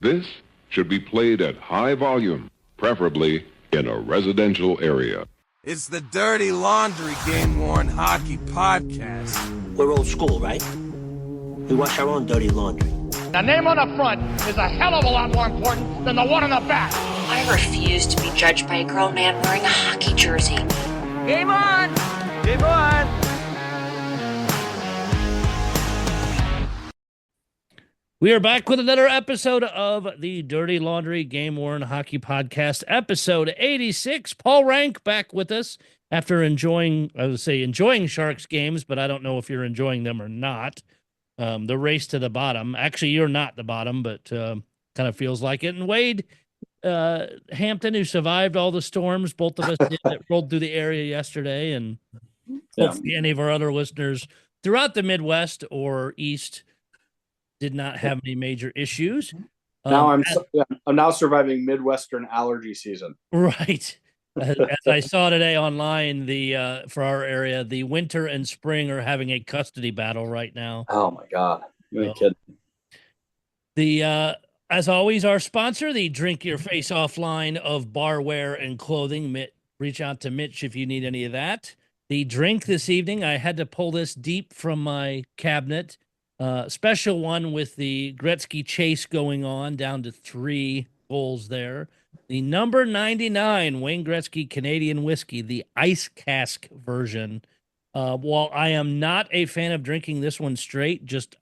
This should be played at high volume, preferably in a residential area. It's the Dirty Laundry Game-Worn Hockey Podcast. We're old school, right? We wash our own dirty laundry. The name on the front is a hell of a lot more important than the one on the back. I refuse to be judged by a grown man wearing a hockey jersey. Game on! Game on! We are back with another episode of the Dirty Laundry Game-Worn Hockey Podcast, episode 86. Paul Rank back with us after enjoying Sharks games, but I don't know if you're enjoying them or not. The race to the bottom. Actually, you're not the bottom, but kind of feels like it. And Wade Hampton, who survived all the storms, both of us did, that rolled through the area yesterday, and hopefully any of our other listeners throughout the Midwest or East did not have any major issues. Now I'm now surviving Midwestern allergy season. Right. As I saw today online, the for our area, the winter and spring are having a custody battle right now. Oh my God. You ain't kidding. The as always, our sponsor, the Drink Your Face Off line of barware and clothing. Reach out to Mitch if you need any of that. The drink this evening, I had to pull this deep from my cabinet. Special one with the Gretzky chase going on, down to 3 goals there. The number 99 Wayne Gretzky Canadian whiskey, the ice cask version. While I am not a fan of drinking this one straight, just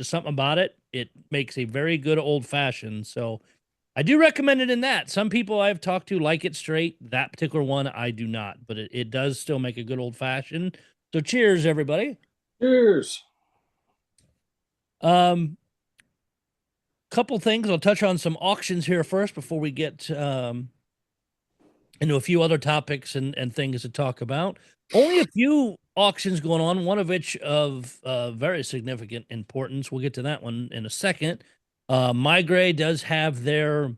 something about it. It makes a very good old fashioned. So I do recommend it in that. Some people I've talked to like it straight. That particular one, I do not, but it does still make a good old fashioned. So cheers, everybody. Cheers. Couple things. I'll touch on some auctions here first before we get into a few other topics and things to talk about. Only a few auctions going on, one of which of very significant importance. We'll get to that one in a second. Migray does have their,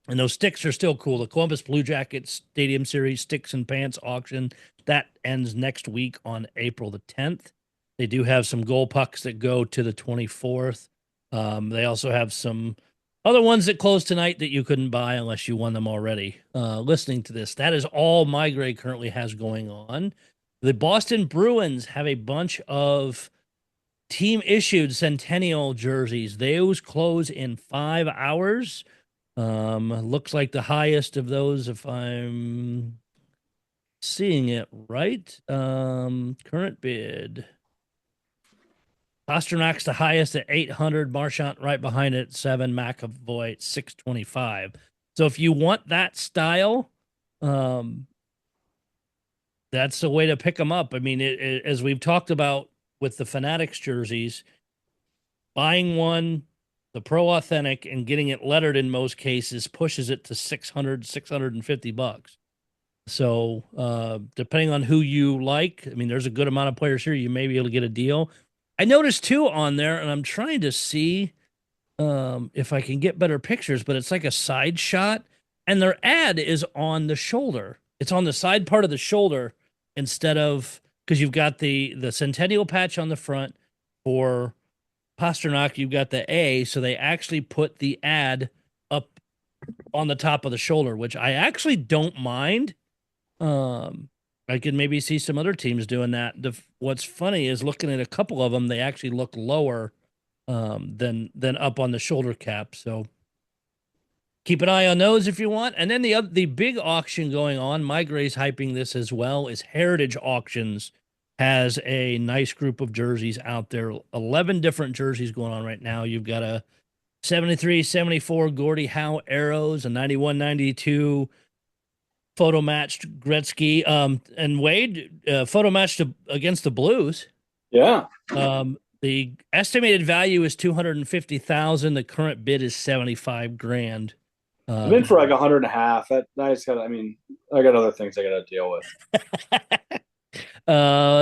and those sticks are still cool. The Columbus Blue Jackets Stadium Series Sticks and Pants auction, that ends next week on April the 10th. They do have some goal pucks that go to the 24th. They also have some other ones that close tonight that you couldn't buy unless you won them already. Listening to this, that is all Migray currently has going on. The Boston Bruins have a bunch of team-issued Centennial jerseys. Those close in 5 hours. Looks like the highest of those, if I'm seeing it right. Current bid. Pasternak's the highest at 800. Marchant right behind it at 7. McAvoy at 625. So if you want that style, that's the way to pick them up. I mean, as we've talked about with the Fanatics jerseys, buying one, the Pro Authentic, and getting it lettered in most cases pushes it to $650. So depending on who you like, I mean, there's a good amount of players here. You may be able to get a deal. I noticed 2 on there, and I'm trying to see if I can get better pictures, but it's like a side shot, and their ad is on the shoulder. It's on the side part of the shoulder instead of, because you've got the Centennial patch on the front. For Pasternak, you've got the A, so they actually put the ad up on the top of the shoulder, which I actually don't mind. I could maybe see some other teams doing that. What's funny is looking at a couple of them, they actually look lower than up on the shoulder cap. So keep an eye on those if you want. And then the big auction going on, Migray's hyping this as well, is Heritage Auctions has a nice group of jerseys out there. 11 different jerseys going on right now. You've got a 73, 74 Gordie Howe Arrows, a 91, 92 photo matched Gretzky, and Wade photo matched against the Blues. Yeah. The estimated value is $250,000. The current bid is $75,000. I'm in for like 100.5. I got other things I got to deal with.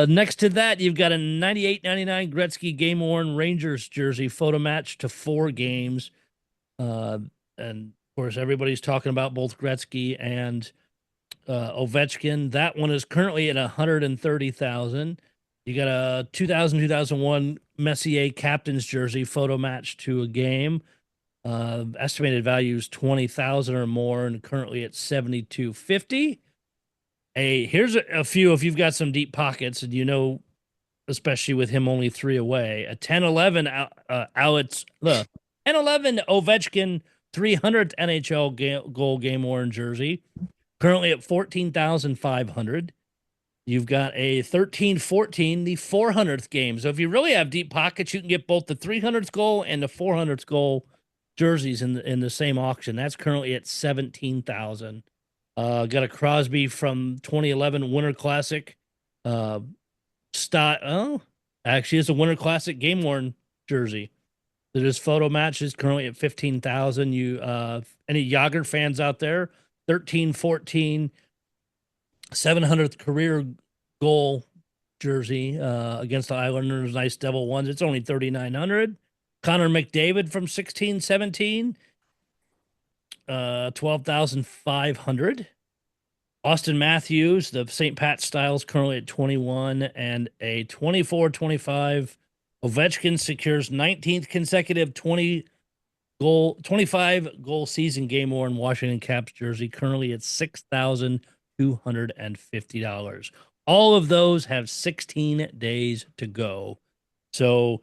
Next to that, you've got a 98-99 Gretzky Game Worn Rangers jersey photo match to 4 games. And of course, everybody's talking about both Gretzky and Ovechkin. That one is currently at $130,000. You got a 2000-2001 Messier captain's jersey photo match to a game. Estimated value is 20,000 or more, and currently at 72.50. Here's a few if you've got some deep pockets, and especially with him only 3 away. A 10-11 Alex, the 10-11 Ovechkin 300th NHL goal game worn jersey, currently at 14,500. You've got a 13-14, the 400th game. So if you really have deep pockets, you can get both the 300th goal and the 400th goal jerseys in the same auction. That's currently at 17,000. Got a Crosby from 2011 Winter Classic. Actually, it's a Winter Classic game worn jersey. That is photo matches currently at 15,000. Any Yager fans out there? 13-14. 700th career goal jersey against the Islanders. Nice double ones. It's only 3,900. Connor McDavid from 16-17. 12,500. Austin Matthews, the St. Pat Styles, currently at 21, and a 24-25. Ovechkin secures 19th consecutive 25 goal season game worn Washington Caps jersey, currently at $6,250. All of those have 16 days to go. So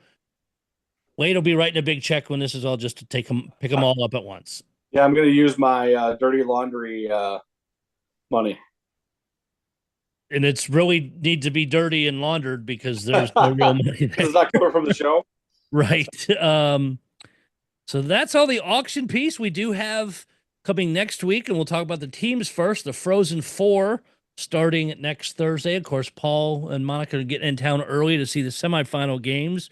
Wade will be writing a big check when this is all, just to pick them all up at once. Yeah, I'm going to use my dirty laundry money. And it's really need to be dirty and laundered because there's no real money there. It's not coming from the show. Right. So that's all the auction piece. We do have coming next week, and we'll talk about the teams first. The Frozen Four starting next Thursday. Of course, Paul and Monica are getting in town early to see the semifinal games,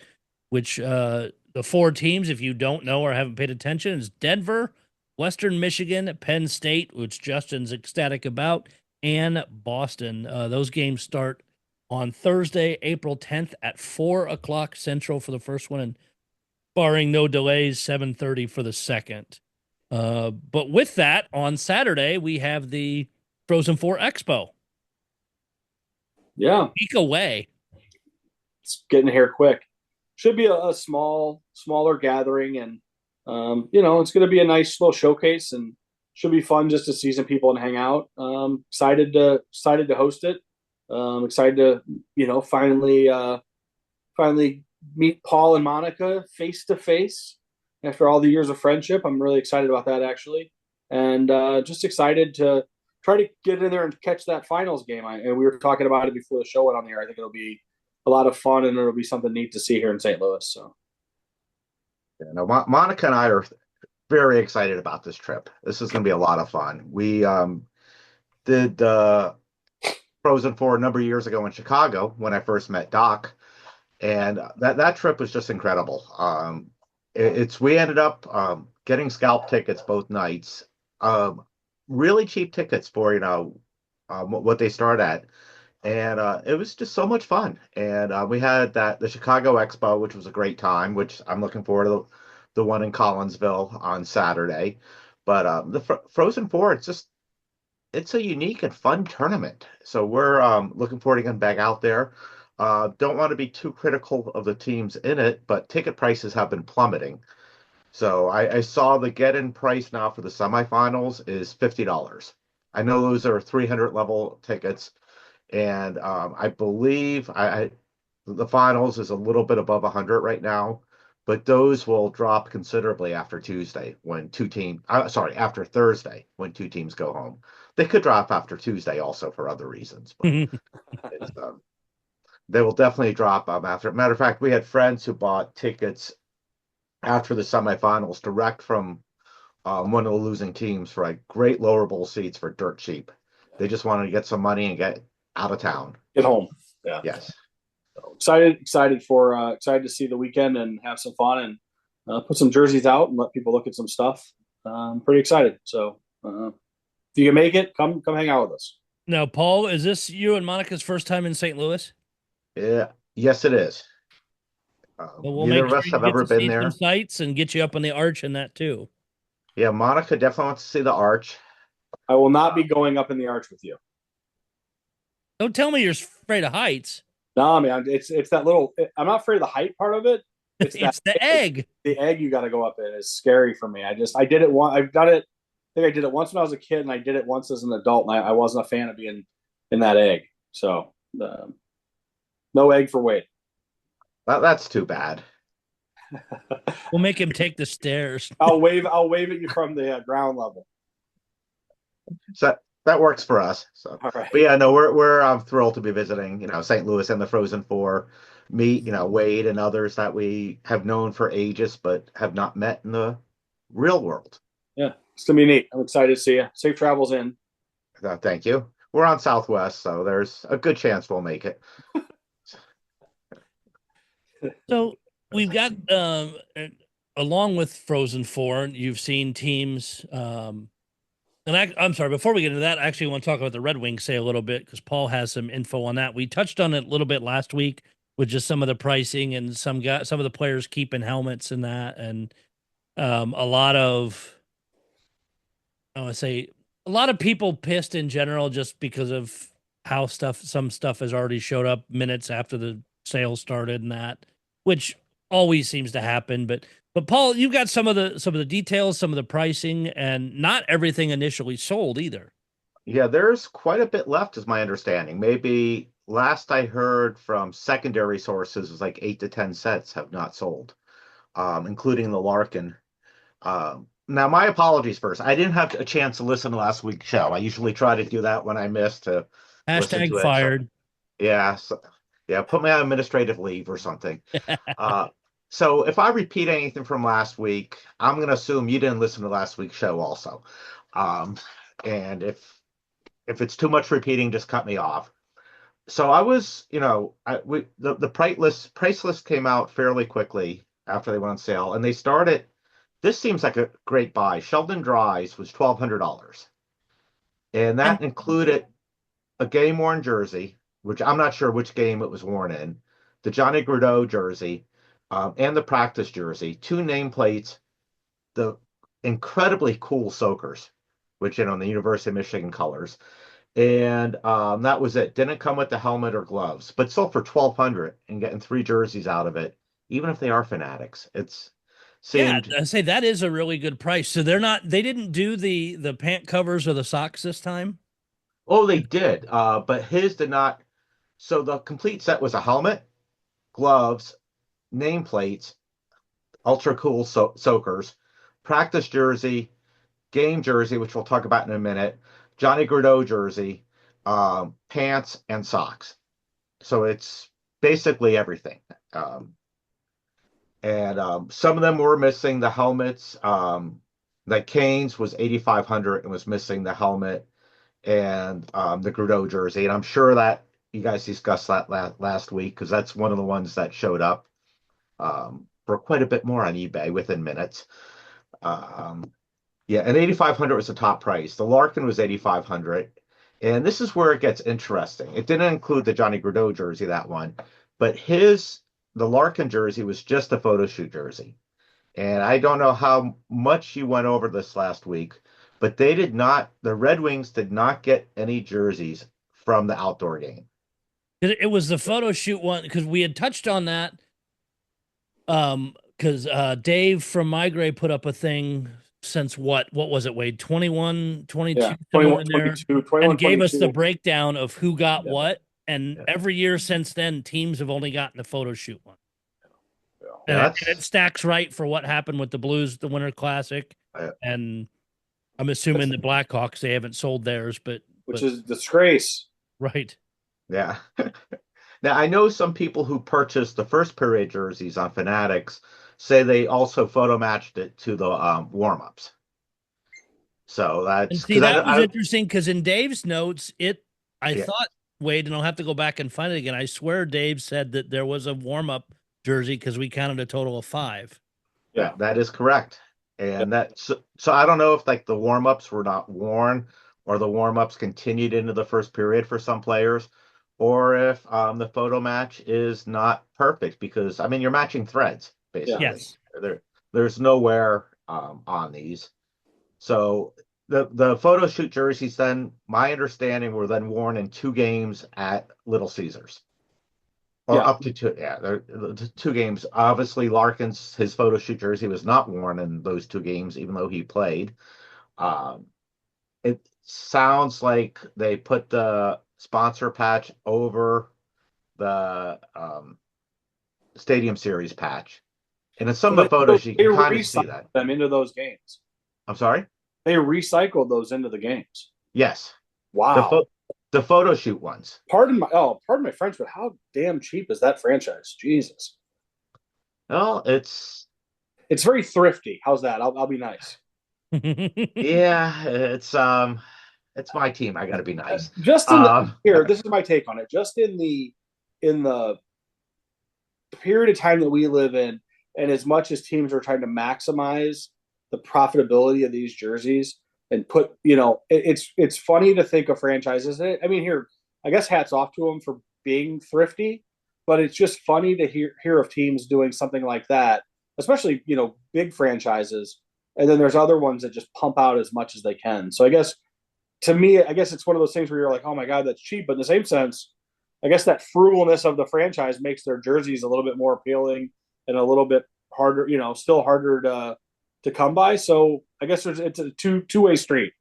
which the 4 teams, if you don't know or haven't paid attention, is Denver, Western Michigan, Penn State, which Justin's ecstatic about, and Boston. Those games start on Thursday, April 10th at 4 o'clock Central for the first one, and barring no delays, 7:30 for the second. But with that, on Saturday, we have the Frozen Four Expo. Yeah. A week away. It's getting here quick. Should be a smaller gathering, and it's going to be a nice little showcase, and should be fun just to see some people and hang out. Excited to host it. Excited to finally meet Paul and Monica face to face after all the years of friendship. I'm really excited about that, actually, and just excited to try to get in there and catch that finals game. And we were talking about it before the show went on the air. I think it'll be a lot of fun, and it'll be something neat to see here in St. Louis. So, Monica and I are very excited about this trip. This is going to be a lot of fun. We did Frozen Four a number of years ago in Chicago when I first met Doc, and that trip was just incredible. We ended up getting scalp tickets both nights, really cheap tickets for what they start at, and it was just so much fun. And we had the Chicago Expo, which was a great time, which I'm looking forward to the one in Collinsville on Saturday. But the Frozen Four, it's a unique and fun tournament. So we're looking forward to getting back out there. Don't want to be too critical of the teams in it, but ticket prices have been plummeting. So I saw the get-in price now for the semifinals is $50. I know those are 300 level tickets, and I believe the finals is a little bit above 100 right now, but those will drop considerably after Tuesday after Thursday when 2 teams go home. They could drop after Tuesday also for other reasons, but they will definitely drop after. Matter of fact, we had friends who bought tickets after the semifinals direct from one of the losing teams for great lower bowl seats for dirt cheap. They just wanted to get some money and get out of town. Get home. Yeah. Yes. So excited to see the weekend and have some fun and put some jerseys out and let people look at some stuff. I'm pretty excited. So if you can make it, come hang out with us. Now, Paul, is this you and Monica's first time in St. Louis? Yeah. Yes, it is. We'll neither make of us sure have ever been there. Some sites and get you up on the arch and that too. Yeah, Monica definitely wants to see the arch. I will not be going up in the arch with you. Don't tell me you're afraid of heights. No, man, it's that little. I'm not afraid of the height part of it. It's It's the egg. the egg you got to go up in is scary for me. I did it once. I've done it. I think I did it once when I was a kid, and I did it once as an adult, and I wasn't a fan of being in that egg. So no egg for Wade. That's too bad. We'll make him take the stairs. I'll wave at you from the ground level. So that works for us. So, All right. but yeah, no, we're thrilled to be visiting, St. Louis and the Frozen Four. Meet, Wade and others that we have known for ages, but have not met in the real world. Yeah, it's gonna be neat. I'm excited to see you. Safe travels in. Thank you. We're on Southwest, so there's a good chance we'll make it. So we've got, along with Frozen Four, you've seen teams. And I'm sorry, before we get into that, I actually want to talk about the Red Wings, say a little bit, because Paul has some info on that. We touched on it a little bit last week with just some of the pricing and some of the players keeping helmets and that, and a lot of, I want to say, a lot of people pissed in general just because of how some stuff has already showed up minutes after the sale started and that, which always seems to happen. But Paul, you've got some of the details, some of the pricing, and not everything initially sold either. Yeah, there's quite a bit left, is my understanding. Maybe last I heard from secondary sources was like 8 to 10 sets have not sold, including the Larkin. Now, my apologies first. I didn't have a chance to listen to last week's show. I usually try to do that when I miss to listen to it. Fired. Yeah, put me on administrative leave or something. So if I repeat anything from last week, I'm going to assume you didn't listen to last week's show also. And if it's too much repeating, just cut me off. So I was, the price list came out fairly quickly after they went on sale, and they started. This seems like a great buy. Sheldon Dries was $1,200, and that included a game worn jersey, which I'm not sure which game it was worn in, the Johnny Gaudreau jersey, and the practice jersey, 2 nameplates, the incredibly cool soakers, which the University of Michigan colors. And that was it. Didn't come with the helmet or gloves, but sold for $1,200 and getting 3 jerseys out of it, even if they are Fanatics. Yeah, I say that is a really good price. So they didn't do the pant covers or the socks this time. Oh, they did, but his did not. So the complete set was a helmet, gloves, nameplates, ultra cool soakers, practice jersey, game jersey, which we'll talk about in a minute, Johnny Gaudreau jersey, pants, and socks. So it's basically everything. And some of them were missing the helmets. Like Kane's was $8,500 and was missing the helmet and the Gaudreau jersey. And I'm sure that you guys discussed that last week, because that's one of the ones that showed up for quite a bit more on eBay within minutes. Yeah, and $8,500 was the top price. The Larkin was $8,500. And this is where it gets interesting. It didn't include the Johnny Gaudreau jersey, that one, but the Larkin jersey was just a photo shoot jersey. And I don't know how much you went over this last week, but the Red Wings did not get any jerseys from the outdoor game. It was the photo shoot one, because we had touched on that. Because Dave from Migrate put up a thing since what was it, Wade? 21, 22, yeah, 21, 22, and gave us the breakdown of who got what. And every year since then, teams have only gotten the photo shoot one. And it stacks right for what happened with the Blues, the Winter Classic. And I'm assuming the Blackhawks, they haven't sold theirs, which is a disgrace. Right. Yeah. Now, I know some people who purchased the first period jerseys on Fanatics say they also photo matched it to the warm-ups. So that was interesting, because in Dave's notes, I thought, Wade, and I'll have to go back and find it again. I swear Dave said that there was a warm-up jersey because we counted a total of 5. Yeah, that is correct. And so I don't know if like the warm-ups were not worn or the warm-ups continued into the first period for some players, or if the photo match is not perfect, because you're matching threads basically. Yes. There's nowhere on these. So the photo shoot jerseys, then my understanding, were then worn in 2 games at Little Caesars. or Yeah. up to two. Yeah, the two games. Obviously, Larkin's his photo shoot jersey was not worn in those two games, even though he played. Um, it sounds like they put the sponsor patch over the Stadium Series patch, and in some So of the photos you they can kind of see recycled that. them into those games. I'm sorry. They recycled those into the games. Yes, the Wow. the photo shoot ones. Pardon my French, but how damn cheap is that franchise? Jesus. Well, It's very thrifty. How's that? I'll be nice. yeah, it's my team. I got to be nice. Just in the here, this is my take on it. Just in the period of time that we live in, and as much as teams are trying to maximize the profitability of these jerseys and put, it's funny to think of franchises. I mean, here, I guess hats off to them for being thrifty, but it's just funny to hear of teams doing something like that, especially, big franchises. And then there's other ones that just pump out as much as they can. So I guess to me, I guess it's one of those things where you're like, oh my God, that's cheap. But in the same sense, I guess that frugalness of the franchise makes their jerseys a little bit more appealing and a little bit harder, still harder to come by. So I guess it's a two-way street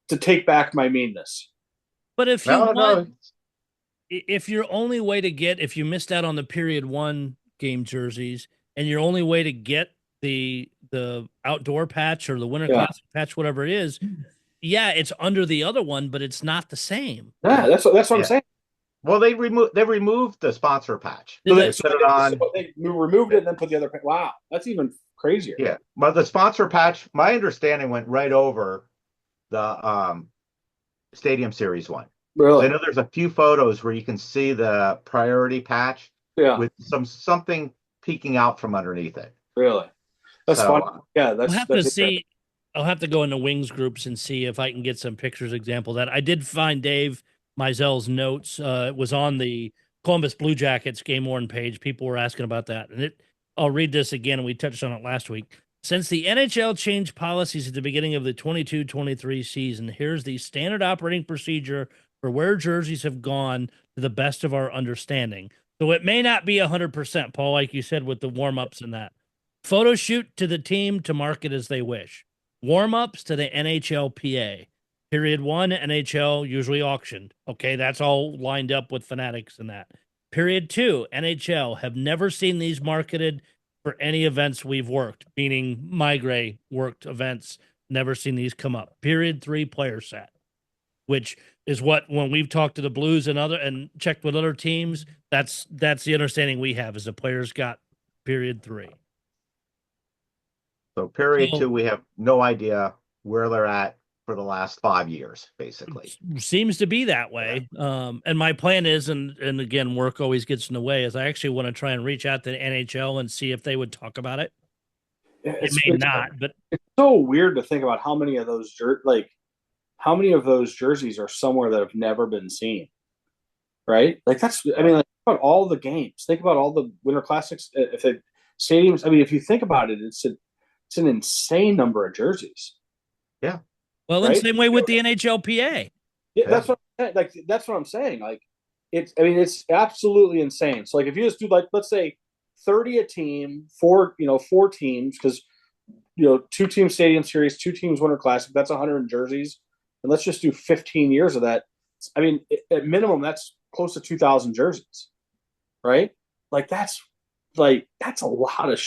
to take back my meanness. But if you No, no. if your only way to get, if you missed out on the period 1 game jerseys and your only way to get the outdoor patch or the Winter Classic patch, whatever it is, yeah, it's under the other one, but it's not the same. Yeah, that's what I'm saying. Well, they removed the sponsor patch. So they put it on. So they removed it and then put the other. Wow, that's even crazier. Yeah, but the sponsor patch, my understanding, went right over the Stadium Series one. Really? I know there's a few photos where you can see the priority patch with something peeking out from underneath it. Really? That's fun. Yeah, that's. I'll have to see. I'll have to go into Wings groups and see if I can get some pictures example of that. I did find Dave Meisel's notes. It was on the Columbus Blue Jackets game worn page. People were asking about that. And I'll read this again, and we touched on it last week. Since the NHL changed policies at the beginning of the 22-23 season, here's the standard operating procedure for where jerseys have gone to the best of our understanding. So it may not be 100%, Paul, like you said, with the warm-ups and that. Photo shoot to the team to market as they wish. Warm-ups to the NHLPA. Period 1, NHL usually auctioned. Okay, that's all lined up with Fanatics and that. Period 2, NHL. Have never seen these marketed for any events we've worked, meaning Migray worked events. Never seen these come up. Period 3, player set, which is what, when we've talked to the Blues and checked with other teams, that's the understanding we have, is the players got period 3. So period 2, we have no idea where they're at for the last 5 years, basically. Seems to be that way. And my plan is, and again, work always gets in the way, is I actually want to try and reach out to the NHL and see if they would talk about it. It may not, but it's so weird to think about how many of those jerseys are somewhere that have never been seen. Right? Like think about all the games. Think about all the Winter Classics. If it stadiums, if you think about it, it's an insane number of jerseys. Yeah. Well, in the same way with the NHLPA. Yeah, that's what that's what I'm saying. Like, it's absolutely insane. So, like, if you just do, like, let's say 30 a team, four teams, because 2 team Stadium Series, 2 teams Winter Classic, that's 100 jerseys, and let's just do 15 years of that. At minimum, that's close to 2,000 jerseys, right? Like, that's a lot of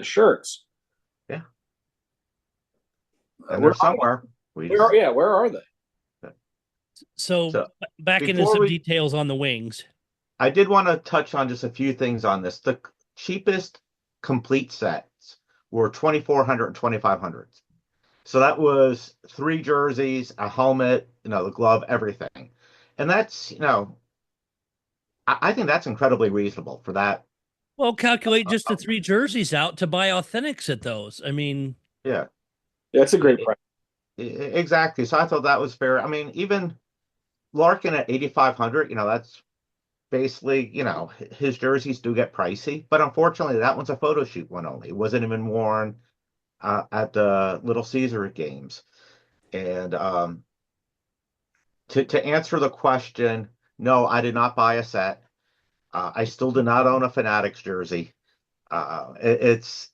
shirts. Yeah, and they're somewhere. Where are they? So back into some details on the Wings. I did want to touch on just a few things on this. The cheapest complete sets were $2,400 and $2,500. So that was 3 jerseys, a helmet, the glove, everything. And that's, I think that's incredibly reasonable for that. Well, calculate just the 3 jerseys out to buy authentics at those. Yeah, that's a great price. Exactly. So I thought that was fair. Even Larkin at $8,500, that's basically, his jerseys do get pricey, but unfortunately that one's a photo shoot one only. It wasn't even worn at the Little Caesar games. And to answer the question, no, I did not buy a set. I still do not own a Fanatics jersey. It's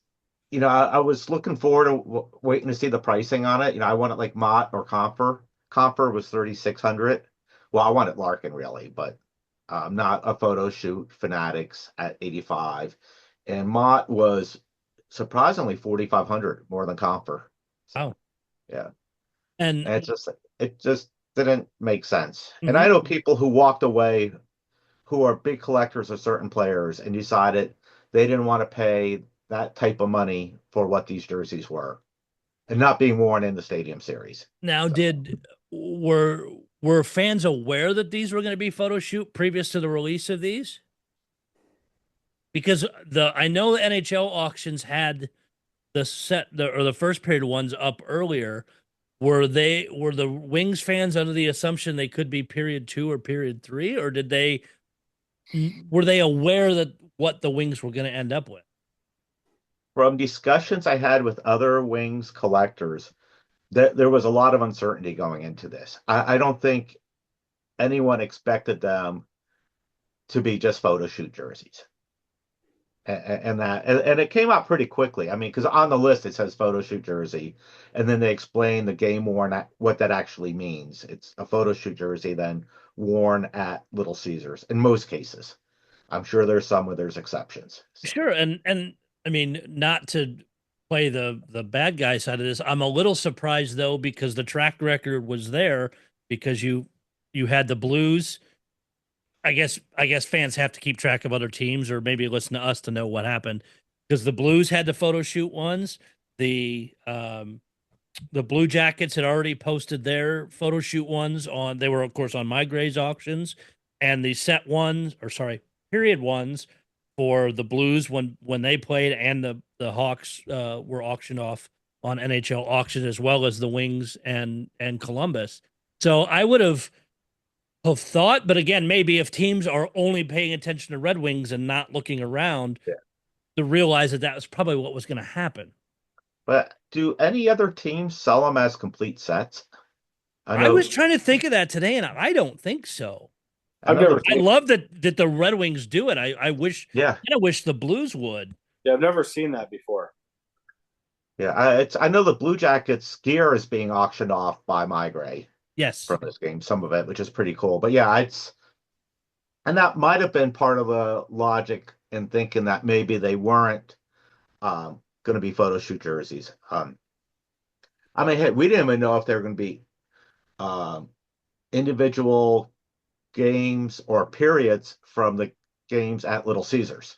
I was looking forward to waiting to see the pricing on it. I want it like Mott or Comfer. Comfer was 3,600. Well, I want it Larkin really, but not a photo shoot. Fanatics at 85, and Mott was surprisingly 4,500 more than Comfer. So, Wow. yeah, And and it just didn't make sense. And I Mhm. know people who walked away who are big collectors of certain players and decided they didn't want to pay that type of money for what these jerseys were and not being worn in the Stadium Series. Now, So, were fans aware that these were going to be photo shoot previous to the release of these? Because I know the NHL auctions had the first period ones up earlier. Were the Wings fans under the assumption they could be period 2 or period 3, or were they aware that what the Wings were going to end up with? from discussions I had with other Wings collectors, there was a lot of uncertainty going into this. I don't think anyone expected them to be just photo shoot jerseys. And it came out pretty quickly. I mean, because on the list it says photo shoot jersey, and then they explain the game worn what that actually means. It's a photo shoot jersey then worn at Little Caesars in most cases. I'm sure there's some where there's exceptions. So. Sure, and I mean, not to play the bad guy side of this, I'm a little surprised though because the track record was there because you had the Blues. I guess fans have to keep track of other teams or maybe listen to us to know what happened because the Blues had the photo shoot ones. The Blue Jackets had already posted their photo shoot ones on. They were of course on My Gray's auctions, and the set ones or sorry period ones for the Blues when they played and the Hawks were auctioned off on NHL auction as well as the Wings and Columbus. So I would have thought, but again, maybe if teams are only paying attention to Red Wings and not looking around Yeah. to realize that was probably what was going to happen. But do any other teams sell them as complete sets? I was trying to think of that today, and I don't think so. I've never I love that the Red Wings do it. I wish the Blues would. Yeah, I've never seen that before. Yeah, I know the Blue Jackets gear is being auctioned off by My Gray. Yes. From this game, some of it, which is pretty cool. But yeah, and that might have been part of the logic in thinking that maybe they weren't going to be photo shoot jerseys. I mean, hey, we didn't even know if they were going to be individual games or periods from the games at Little Caesars.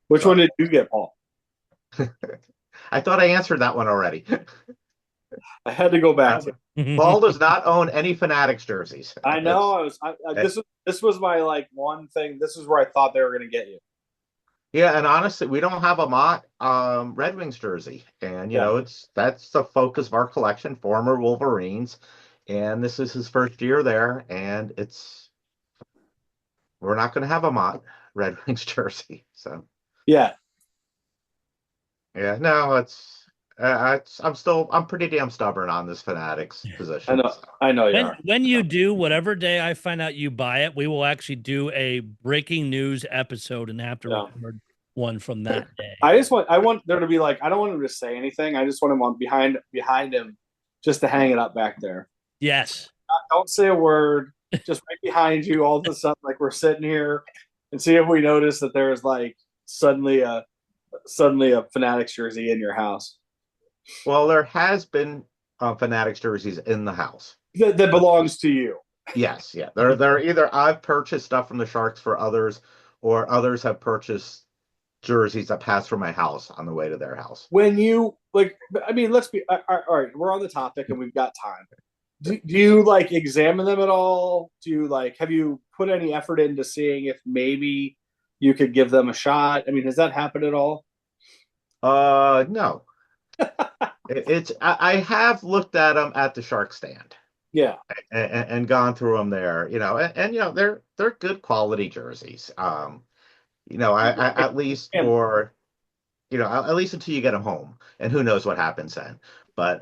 Which one did you get, Paul? I thought I answered that one already. I had to go back to Paul does not own any Fanatics jerseys. I know. This was my one thing. This is where I thought they were going to get you. Yeah, and honestly, we don't have a Mott Red Wings jersey, and that's the focus of our collection. Former Wolverines, and this is his first year there, and we're not going to have a Mott Red Wings jersey. So yeah, no, I'm pretty damn stubborn on this Fanatics position. I know you are. When you do, whatever day I find out you buy it, we will actually do a breaking news episode and have to record one from that day. I want there to be I don't want him to say anything. I just want him on behind him just to hang it up back there. Yes. Don't say a word. Just right behind you all of a sudden, we're sitting here and see if we notice that there's suddenly a Fanatics jersey in your house. Well, there has been Fanatics jerseys in the house that belongs to you. Yes, yeah. They're either I've purchased stuff from the Sharks for others, or others have purchased jerseys that pass from my house on the way to their house. When you let's be all right. We're on the topic and we've got time. Do you examine them at all? Do you have you put any effort into seeing if maybe you could give them a shot? I mean, has that happened at all? No. I have looked at them at the Shark stand. Yeah. And gone through them there, and they're good quality jerseys. I at least for, at least until you get them home, and who knows what happens then. But,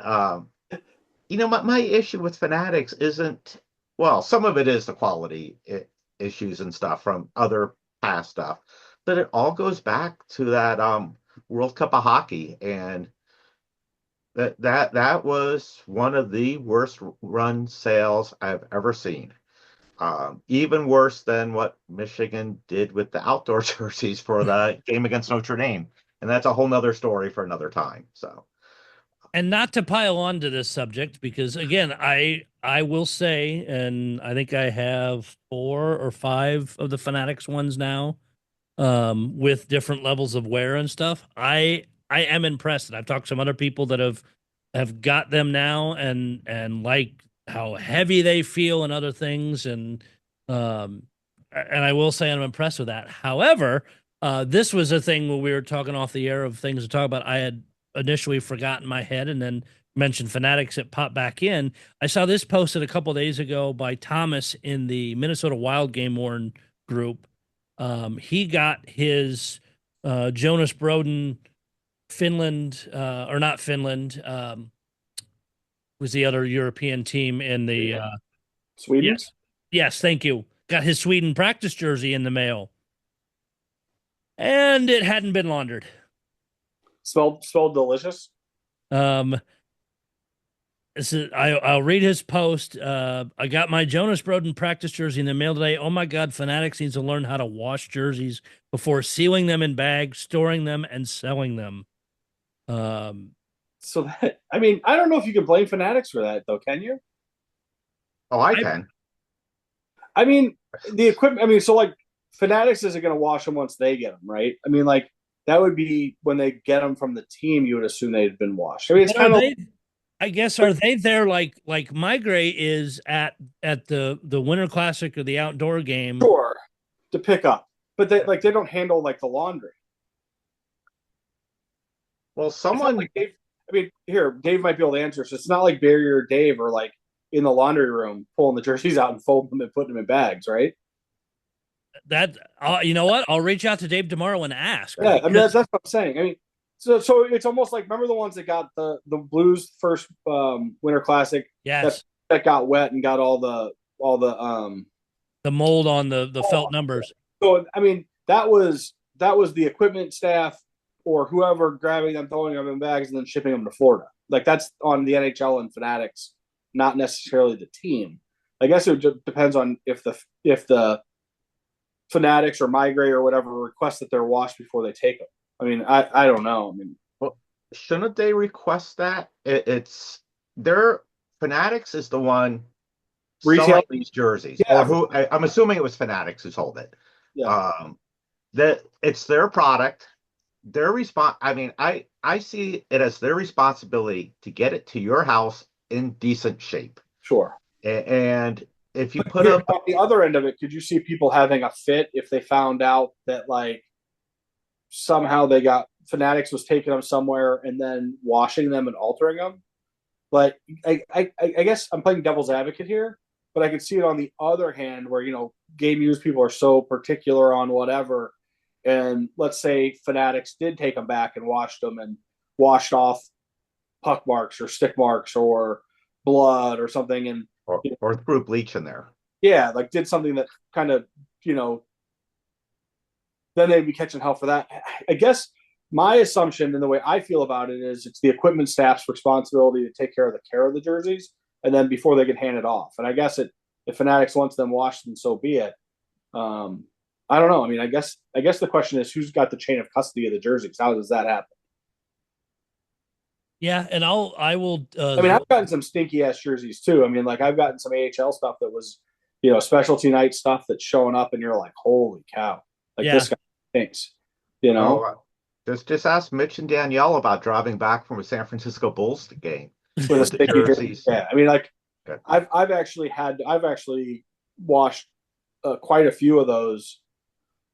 my issue with Fanatics isn't, well, some of it is the quality issues and stuff from other past stuff, but it all goes back to that World Cup of Hockey, and that was one of the worst run sales I've ever seen. Even worse than what Michigan did with the outdoor jerseys for the game against Notre Dame. And that's a whole nother story for another time. So, and not to pile on to this subject, because again, I will say, and I think I have 4 or 5 of the Fanatics ones now, with different levels of wear and stuff. I am impressed, and I've talked to some other people that have got them now and like how heavy they feel and other things, and I will say I'm impressed with that. However, this was a thing when we were talking off the air of things to talk about. I had initially forgotten my head and then mentioned Fanatics. It popped back in. I saw this posted a couple days ago by Thomas in the Minnesota Wild Game Worn group. He got his Jonas Broden Finland, or not Finland, was the other European team in the Sweden. Yes, thank you. Got his Sweden practice jersey in the mail, and it hadn't been laundered. Smelled delicious. I'll read his post. I got my Jonas Broden practice jersey in the mail today. Oh my God, Fanatics needs to learn how to wash jerseys before sealing them in bags, storing them, and selling them. So that, I mean, I don't know if you can blame Fanatics for that, though, can you? oh, I can. I mean, the equipment. I mean, so like Fanatics isn't going to wash them once they get them, right? I mean, like that would be when they get them from the team. You would assume they'd been washed. I mean, it's kind of. I guess, are they there like My Gray is at the Winter Classic or the outdoor game? Sure, to pick up, but they don't handle like the laundry. Well, someone. Like Dave, I mean, here Dave might be able to answer. So it's not like Barry or Dave are like in the laundry room pulling the jerseys out and folding them and putting them in bags, right? That you know what? I'll reach out to Dave tomorrow and ask. Yeah, I mean that's what I'm saying. I mean, so it's almost like, remember the ones that got the Blues first Winter Classic? Yes, that got wet and got all the mold on the felt numbers. So I mean that was the equipment staff or whoever grabbing them, throwing them in bags, and then shipping them to Florida. Like that's on the NHL and Fanatics, not necessarily the team. I guess it just depends on if the Fanatics or Migrate or whatever request that they're washed before they take them. I mean, I don't know. I mean, Well, shouldn't they request that? It's their Fanatics is the one Retail- selling these jerseys, Yeah. or who I'm assuming it was Fanatics who sold it. Yeah. That it's their product. Their response. I mean, I see it as their responsibility to get it to your house in decent shape. sure. And if you put Here, up, on the other end of it, could you see people having a fit if they found out that like somehow they got Fanatics was taking them somewhere and then washing them and altering them? But I guess I'm playing devil's advocate here, but I could see it on the other hand where, game use people are so particular on whatever. And let's say Fanatics did take them back and washed them and washed off puck marks or stick marks or blood or something. And or threw bleach in there. yeah, like did something that kind of, then they'd be catching hell for that. I guess my assumption and the way I feel about it is it's the equipment staff's responsibility to take care of the jerseys, and then before they get handed off. And I guess if Fanatics wants them washed, then so be it. I don't know. I mean, I guess the question is who's got the chain of custody of the jerseys? How does that happen? Yeah, and I will. I mean, I've gotten some stinky ass jerseys too. I mean, like I've gotten some AHL stuff that was, specialty night stuff that's showing up, and you're like, holy cow! Like this guy stinks. Just ask Mitch and Danielle about driving back from a San Francisco Bulls game with a stinky jerseys. Yeah, I mean, like Good. I've actually washed quite a few of those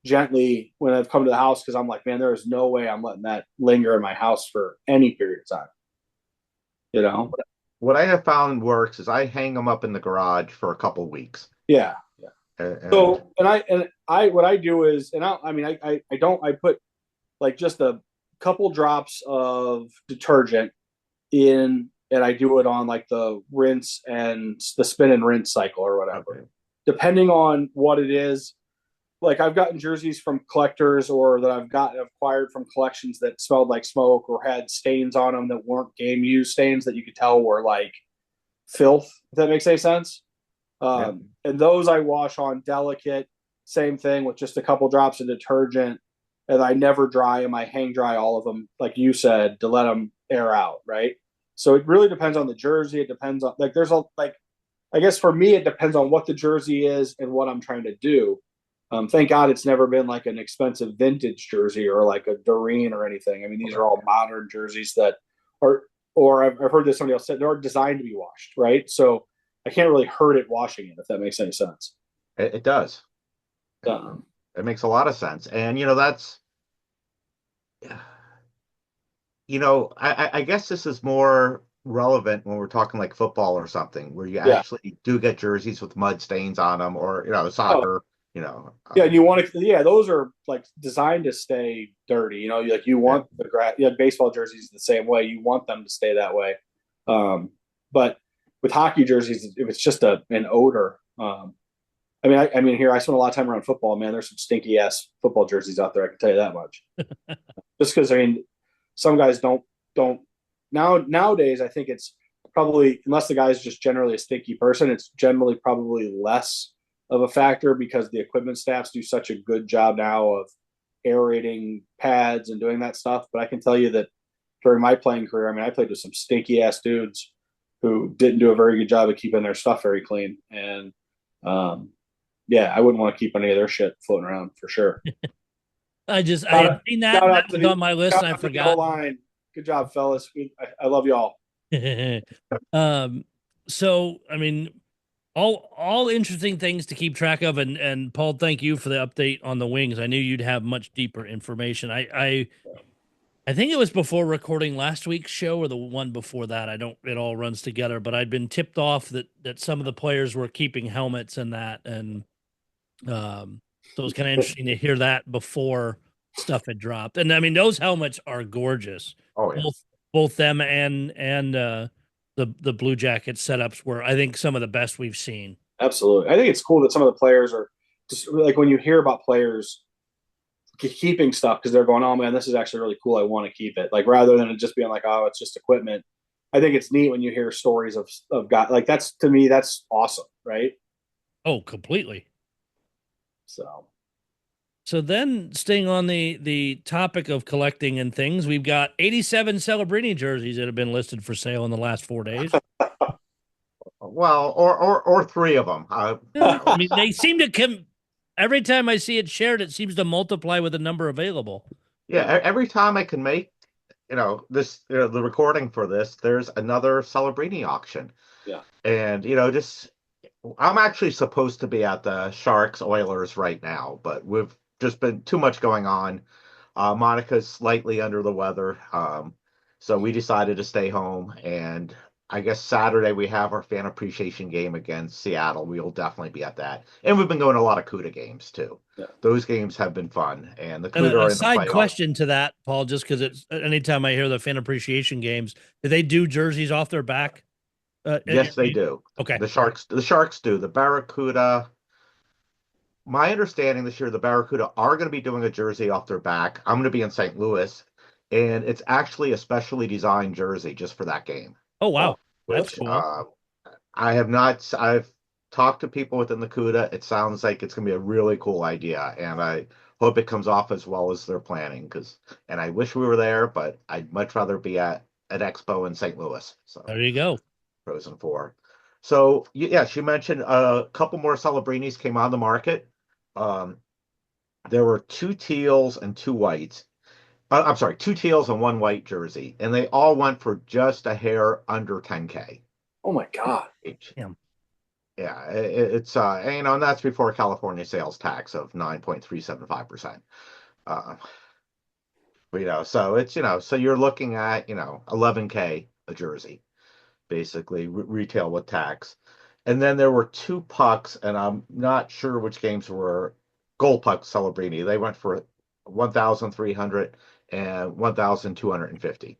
gently when I've come to the house because I'm like, man, there is no way I'm letting that linger in my house for any period of time. What I have found works is I hang them up in the garage for a couple of weeks. Yeah. So what I do is, I put like just a couple drops of detergent in, and I do it on like the rinse and the spin and rinse cycle or whatever. Okay. Depending on what it is, like I've gotten jerseys from collectors or that I've gotten acquired from collections that smelled like smoke or had stains on them that weren't game used stains that you could tell were like filth, if that makes any sense. And those I wash on delicate, same thing with just a couple drops of detergent. And I never dry them. I hang dry all of them, like you said, to let them air out. Right. So it really depends on the jersey. It depends on I guess for me, it depends on what the jersey is and what I'm trying to do. Thank God it's never been like an expensive vintage jersey or like a Doreen or anything. I mean, these are all modern jerseys that are, or I've heard this somebody else said, they're designed to be washed, right? So I can't really hurt it washing it, if that makes any sense. It does. It makes a lot of sense. And, I guess this is more relevant when we're talking like football or something, where you actually do get jerseys with mud stains on them, or soccer. And you want to, those are like designed to stay dirty. You want the grass. Baseball jerseys the same way. You want them to stay that way. But with hockey jerseys, if it's just an odor. I mean, here I spend a lot of time around football. Man, there's some stinky ass football jerseys out there. I can tell you that much. Just because some guys don't nowadays. I think it's probably, unless the guy's just generally a stinky person, it's generally probably less of a factor because the equipment staffs do such a good job now of aerating pads and doing that stuff. But I can tell you that during my playing career, I played with some stinky ass dudes who didn't do a very good job of keeping their stuff very clean. And I wouldn't want to keep any of their shit floating around for sure. I had seen that was on my list and I forgot. Line. Good job, fellas. I love y'all. So, all interesting things to keep track of. And Paul, thank you for the update on the wings. I knew you'd have much deeper information. I think it was before recording last week's show or the one before that. It all runs together, but I'd been tipped off that some of the players were keeping helmets and that. And, so it was kind of interesting to hear that before stuff had dropped. And those helmets are gorgeous. Oh, yeah. Both them and the Blue Jackets setups were, I think, some of the best we've seen. Absolutely. I think it's cool that some of the players are just like, when you hear about players keeping stuff because they're going, oh man, this is actually really cool, I want to keep it, like rather than it just being like, oh, it's just equipment. I think it's neat when you hear stories of guys like that's, to me, that's awesome, right? Oh, completely. So then, staying on the topic of collecting and things, we've got 87 Celebrini jerseys that have been listed for sale in the last 4 days. Well, or three of them. They seem to come every time I see it shared. It seems to multiply with the number available. Yeah, every time I can make, this, the recording for this, there's another Celebrini auction. Yeah, and I'm actually supposed to be at the Sharks Oilers right now, but we've just been too much going on. Monica's slightly under the weather, so we decided to stay home. And I guess Saturday we have our fan appreciation game against Seattle. We will definitely be at that. And we've been going to a lot of CUDA games too. Yeah. Those games have been fun. And the CUDA are in the side question to that, Paul, just because it's anytime I hear the fan appreciation games, do they do jerseys off their back? Yes, they do. Okay. The Sharks do. The Barracuda, my understanding this year, the Barracuda are going to be doing a jersey off their back. I'm going to be in St. Louis, and it's actually a specially designed jersey just for that game. Oh, wow. That's cool. I've talked to people within the CUDA. It sounds like it's going to be a really cool idea, and I hope it comes off as well as they're planning. And I wish we were there, but I'd much rather be at Expo in St. Louis. So there you go. Frozen 4. So, yeah, she mentioned a couple more Celebrinis came on the market. There were 2 teals and 2 whites. I'm sorry, 2 teals and 1 white jersey, and they all went for just a hair under $10K. Oh my God! Damn. Yeah, it's and that's before California sales tax of 9.375%. So it's so you're looking at $11K a jersey, basically retail with tax. And then there were 2 pucks, and I'm not sure which games were gold puck Celebrini. They went for 1,300 and 1,250.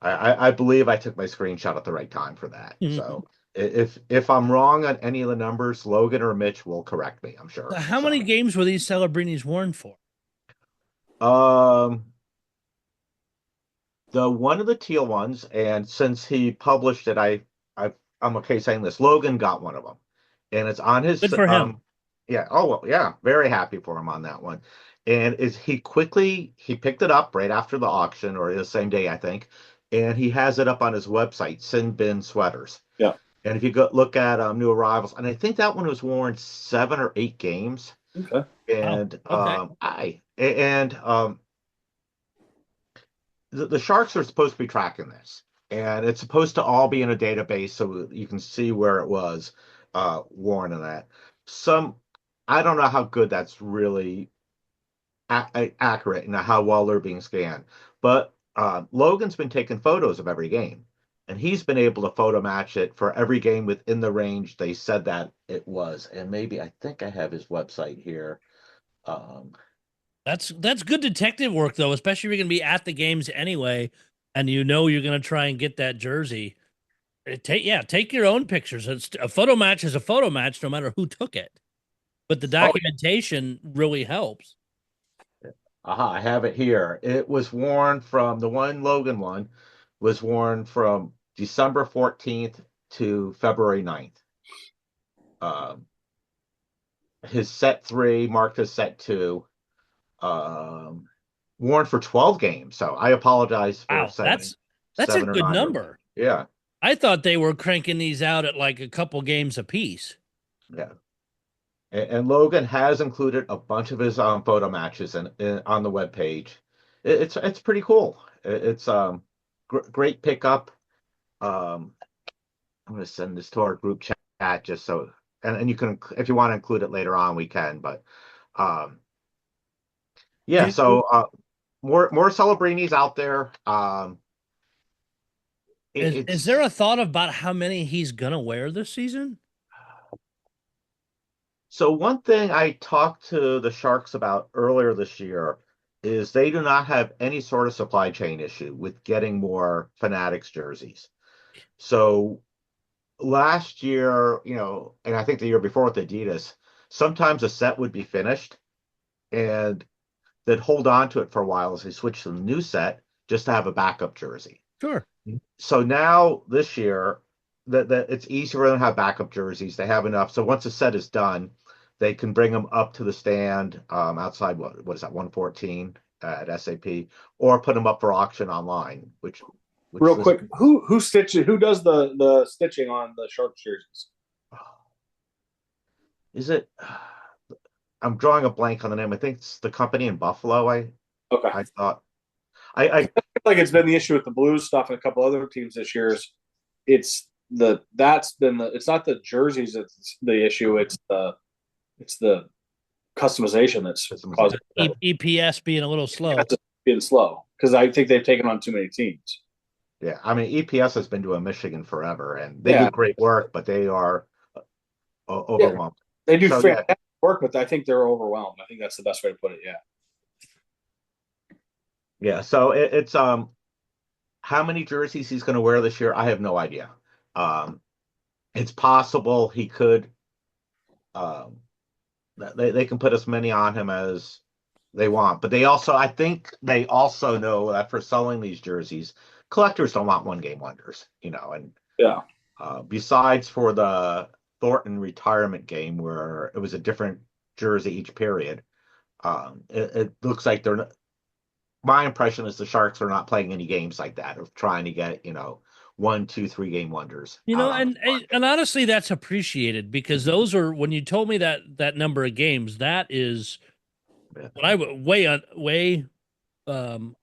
I believe I took my screenshot at the right time for that. Mm-hmm. So If I'm wrong on any of the numbers, Logan or Mitch will correct me, I'm sure. How many games were these Celebrinis worn for? Um, the one of the teal ones, and since he published it, I'm okay saying this. Logan got one of them, and it's on his. Good for him. Yeah. Oh well. Yeah. Very happy for him on that one. And is he picked it up right after the auction or the same day, I think, and he has it up on his website, Sin Bin Sweaters. Yeah. And if you go look at new arrivals, and I think that one was worn 7 or 8 games. Okay. And okay. The Sharks are supposed to be tracking this, and it's supposed to all be in a database so you can see where it was worn and that. I don't know how good that's really accurate and how well they're being scanned, but Logan's been taking photos of every game, and he's been able to photo match it for every game within the range they said that it was. And I think I have his website here. That's good detective work, though, especially if you're going to be at the games anyway, and you're going to try and get that jersey. Take your own pictures. A photo match is a photo match, no matter who took it. But the documentation really helps. I have it here. It was worn from the one Logan one was worn from December 14th to February 9th. His set 3 marked as set 2. Worn for 12 games. So I apologize for that's a good number. Yeah. I thought they were cranking these out at like a couple games a piece. Yeah. And Logan has included a bunch of his photo matches on the webpage. It's pretty cool. It's great pickup. I'm going to send this to our group chat just so, and you can, if you want to include it later on, we can. But yeah, so more Celebrinis out there. Is there a thought about how many he's gonna wear this season? So one thing I talked to the Sharks about earlier this year is they do not have any sort of supply chain issue with getting more Fanatics jerseys. So last year, and I think the year before with Adidas, sometimes a set would be finished and they'd hold on to it for a while as they switch to the new set just to have a backup jersey. Sure. So now this year, that it's easier for them to have backup jerseys. They have enough. So once a set is done, they can bring them up to the stand outside. What is that? 114 at SAP, or put them up for auction online. Which real quick, who stitches? Who does the stitching on the Sharks jerseys? Is it? I'm drawing a blank on the name. I think it's the company in Buffalo. I thought. I feel like it's been the issue with the Blues stuff and a couple other teams this year. It's not the jerseys that's the issue. It's the customization that's causing EPS being a little slow. Being slow because I think they've taken on too many teams. Yeah, I mean EPS has been doing Michigan forever, and they do great work, but they are overwhelmed. They do fantastic work, but I think they're overwhelmed. I think that's the best way to put it. Yeah. Yeah, so it's how many jerseys he's going to wear this year, I have no idea. It's possible he could. They can put as many on him as they want, but I think they also know that for selling these jerseys, collectors don't want 1-game wonders, and besides for the Thornton retirement game where it was a different jersey each period, it looks like they're not. My impression is the Sharks are not playing any games like that of trying to get 1, 2, 3-game wonders. And honestly, that's appreciated because those are when you told me that number of games, that is what I way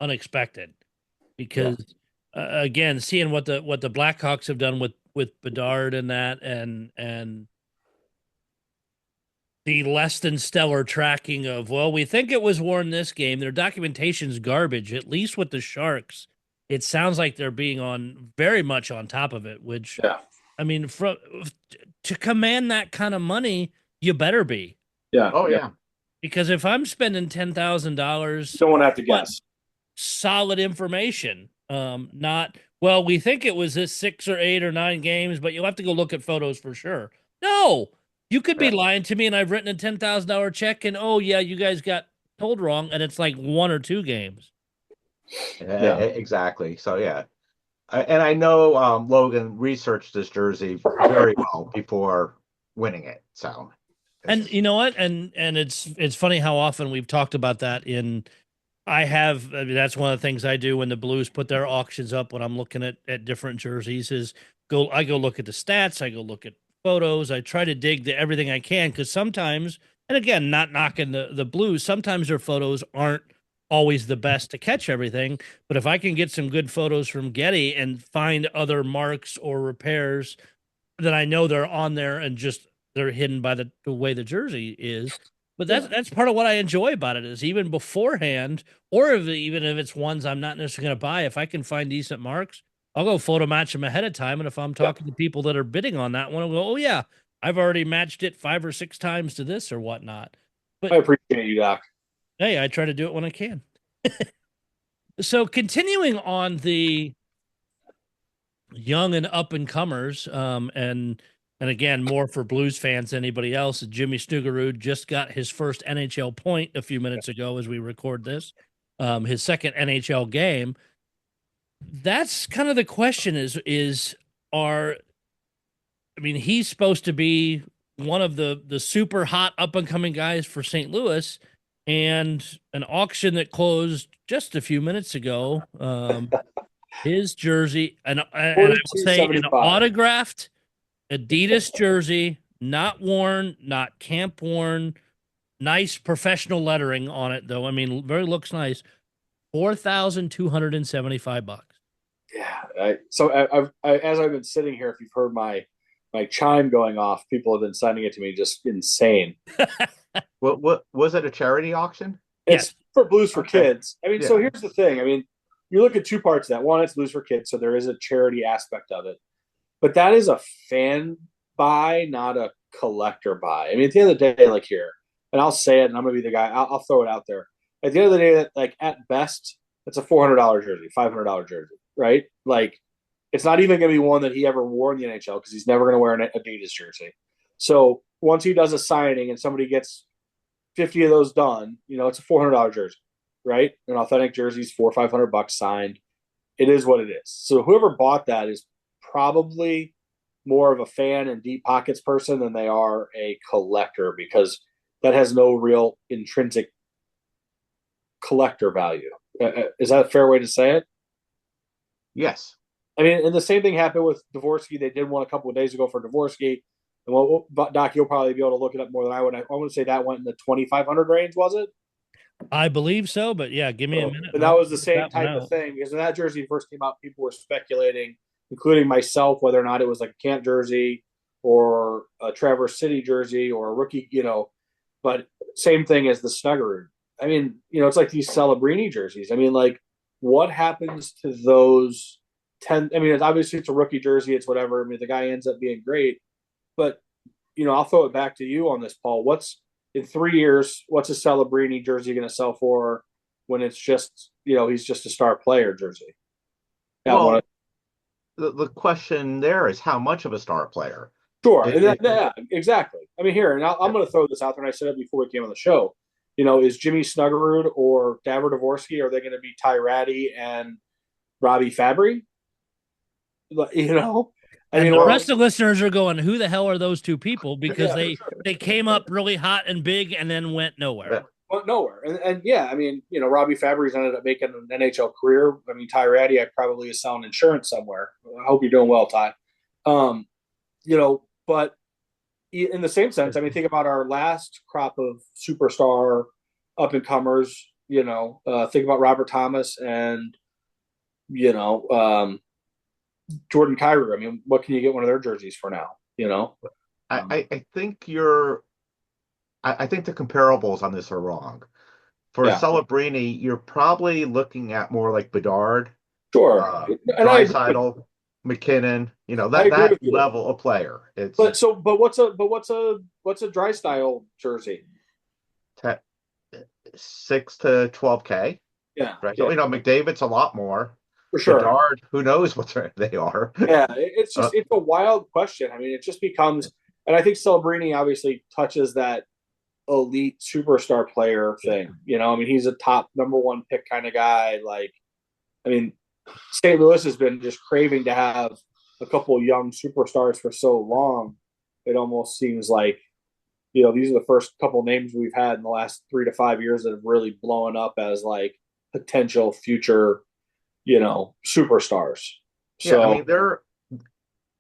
unexpected because again, seeing what the Blackhawks have done with Bedard and that and the less than stellar tracking of, we think it was worn this game. Their documentation's garbage. At least with the Sharks, it sounds like they're being very much on top of it, which, I mean, to command that kind of money, you better be. Yeah. Oh, yeah. Because if I'm spending $10,000, don't want to have to guess. Solid information. Not, well, we think it was this 6 or 8 or 9 games, but you'll have to go look at photos for sure. No, you could be lying to me, and I've written a $10,000 check, and oh yeah, you guys got told wrong, and it's like 1 or 2 games. Exactly. So yeah, and I know Logan researched this jersey very well before winning it. So, and you know what? And it's funny how often we've talked about that. I mean, that's one of the things I do when the Blues put their auctions up when I'm looking at different jerseys is I go look at the stats, I go look at photos, I try to dig everything I can because sometimes, and again, not knocking the Blues, sometimes their photos aren't always the best to catch everything. But if I can get some good photos from Getty and find other marks or repairs that I know they're on there and just they're hidden by the way the jersey is. But that's part of what I enjoy about it is even beforehand, or even if it's ones I'm not necessarily going to buy, if I can find decent marks, I'll go photo match them ahead of time. And if I'm talking to people that are bidding on that one, I'll go, oh yeah, I've already matched it 5 or 6 times to this or whatnot. But I appreciate you, Doc. Hey, I try to do it when I can. So continuing on the young and up and comers, and again, more for Blues fans than anybody else. Jimmy Snuggerud just got his first NHL point a few minutes ago as we record this, his second NHL game. That's kind of the question I mean, he's supposed to be one of the super hot up and coming guys for St. Louis, and an auction that closed just a few minutes ago. His jersey, and I will say an autographed Adidas jersey, not worn, not camp worn, nice professional lettering on it though. I mean, very looks nice. $4,275. Yeah. As I've been sitting here, if you've heard my chime going off, people have been sending it to me, just insane. what was it? A charity auction? It's for Blues for Kids. I mean, so here's the thing. I mean, you look at 2 parts of that. One, it's Blues for Kids, so there is a charity aspect of it. But that is a fan buy, not a collector buy. I mean, at the end of the day, like here, and I'll say it, and I'm going to be the guy. I'll throw it out there. At the end of the day, that like at best, it's a $400 jersey, $500 jersey, right? Like, it's not even going to be one that he ever wore in the NHL because he's never going to wear an Adidas jersey. So once he does a signing and somebody gets 50 of those done, it's a $400 jersey, right? An authentic jersey is $400 or $500 signed. It is what it is. So whoever bought that is probably more of a fan and deep pockets person than they are a collector, because that has no real intrinsic collector value. Is that a fair way to say it? Yes. I mean, and the same thing happened with Dvorsky. They did one a couple of days ago for Dvorsky. And Doc, you'll probably be able to look it up more than I would. I want to say that went in the 2,500 range, was it? I believe so, but yeah, give me a minute. And that was the same type of thing, because when that jersey first came out, people were speculating, including myself, whether or not it was like a camp jersey or a Traverse City jersey or a rookie, but same thing as the Snuggerud. I mean, it's like these Celebrini jerseys. I mean, like, what happens to those 10? I mean, obviously it's a rookie jersey. It's whatever. I mean, the guy ends up being great. But, I'll throw it back to you on this, Paul. In 3 years, what's a Celebrini jersey going to sell for when it's just, he's just a star player jersey? Well, the question there is how much of a star player? Sure. Yeah, exactly. I mean, here, and I'm going to throw this out there, and I said it before we came on the show. Is Jimmy Snuggerud or Davor Dvorsky, are they going to be Ty Ratty and Robbie Fabry? I mean, the rest of the listeners are going, who the hell are those 2 people? Because they came up really hot and big and then went nowhere. Went nowhere. And yeah, I mean, Robbie Fabry's ended up making an NHL career. I mean, Ty Ratty, I probably is selling insurance somewhere. I hope you're doing well, Ty. But in the same sense, I mean, think about our last crop of superstar up-and-comers, think about Robert Thomas and, Jordan Kyrou. I mean, what can you get one of their jerseys for now? I think I think the comparables on this are wrong. For Celebrini, you're probably looking at more like Bedard, Draisaitl, McKinnon. That level of player. What's a Draisaitl jersey? 6 to 12K. Yeah. Right. So, McDavid's a lot more. For sure. Bedard, who knows what they are? Yeah, it's just it's a wild question. I mean, it just becomes, and I think Celebrini obviously touches that elite superstar player thing. I mean, he's a top number one pick kind of guy. Like, I mean, St. Louis has been just craving to have a couple young superstars for so long. It almost seems like, these are the first couple names we've had in the last 3 to 5 years that have really blown up as like potential future, superstars. Yeah, So, I mean, they're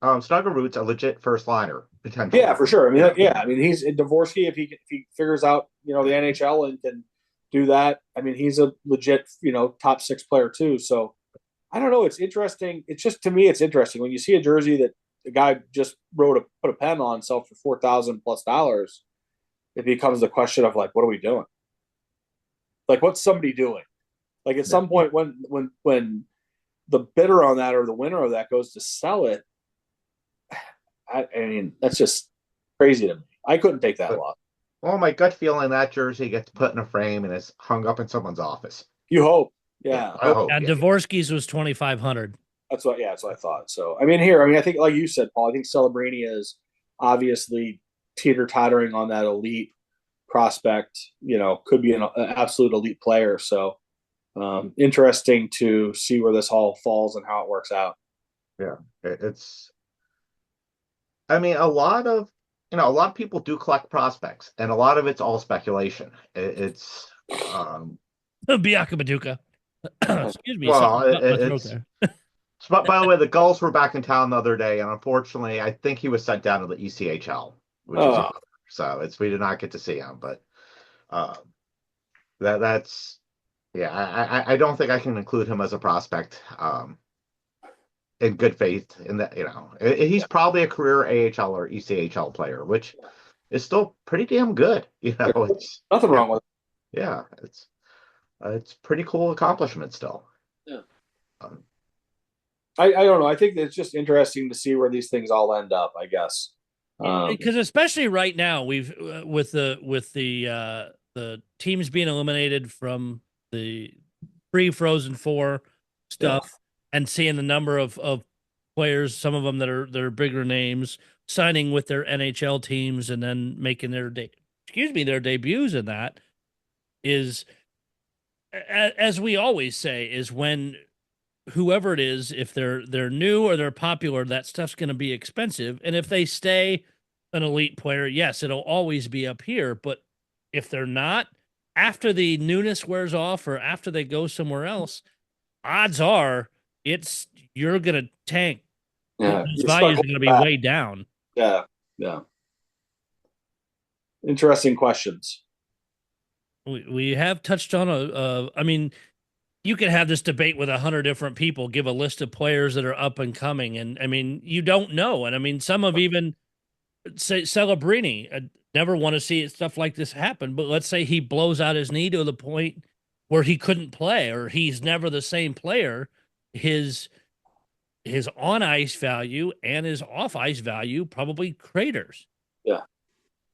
Snuggerud's a legit first liner potential. yeah, for sure. I mean, I mean, he's Dvorsky if he figures out the NHL and can do that. I mean, he's a legit top 6 player too. So I don't know. It's interesting. It's just, to me, it's interesting when you see a jersey that the guy just put a pen on himself for $4,000+. It becomes the question of like, what are we doing? Like, what's somebody doing? Like at some point when the bidder on that or the winner of that goes to sell it, I mean, that's just crazy to me. I couldn't take that loss. Well, my gut feeling, that jersey gets put in a frame and is hung up in someone's office. You hope. Yeah. I hope. And Dvorsky's was 2,500. That's what I thought. So, I mean, I think like you said, Paul, I think Celebrini is obviously teeter-tottering on that elite prospect, could be an absolute elite player. So, interesting to see where this all falls and how it works out. Yeah. I mean, a lot of people do collect prospects, and a lot of it's all speculation. It's Biaka Maduka. Excuse me. Well, by the way, the Gulls were back in town the other day, and unfortunately, I think he was sent down to the ECHL, so we did not get to see him. But that's I don't think I can include him as a prospect in good faith. In that, he's probably a career AHL or ECHL player, which is still pretty damn good. It's nothing wrong with it. Yeah, it's pretty cool accomplishment still. Yeah. I don't know. I think it's just interesting to see where these things all end up, I guess. Because especially right now, we've with the teams being eliminated from the pre-Frozen Four stuff, and seeing the number of players, some of them that are bigger names, signing with their NHL teams and then making their debuts in that, is, as we always say, is when whoever it is, if they're new or they're popular, that stuff's going to be expensive. And if they stay an elite player, yes, it'll always be up here. But if they're not, after the newness wears off or after they go somewhere else, odds are you're going to tank. Yeah, His value is going to be way down. Yeah. Interesting questions. We have touched on I mean, you could have this debate with 100 different people, give a list of players that are up and coming. And I mean, you don't know. And I mean, some have even say Celebrini, never want to see stuff like this happen. But let's say he blows out his knee to the point where he couldn't play, or he's never the same player. His on ice value and his off ice value probably craters. Yeah.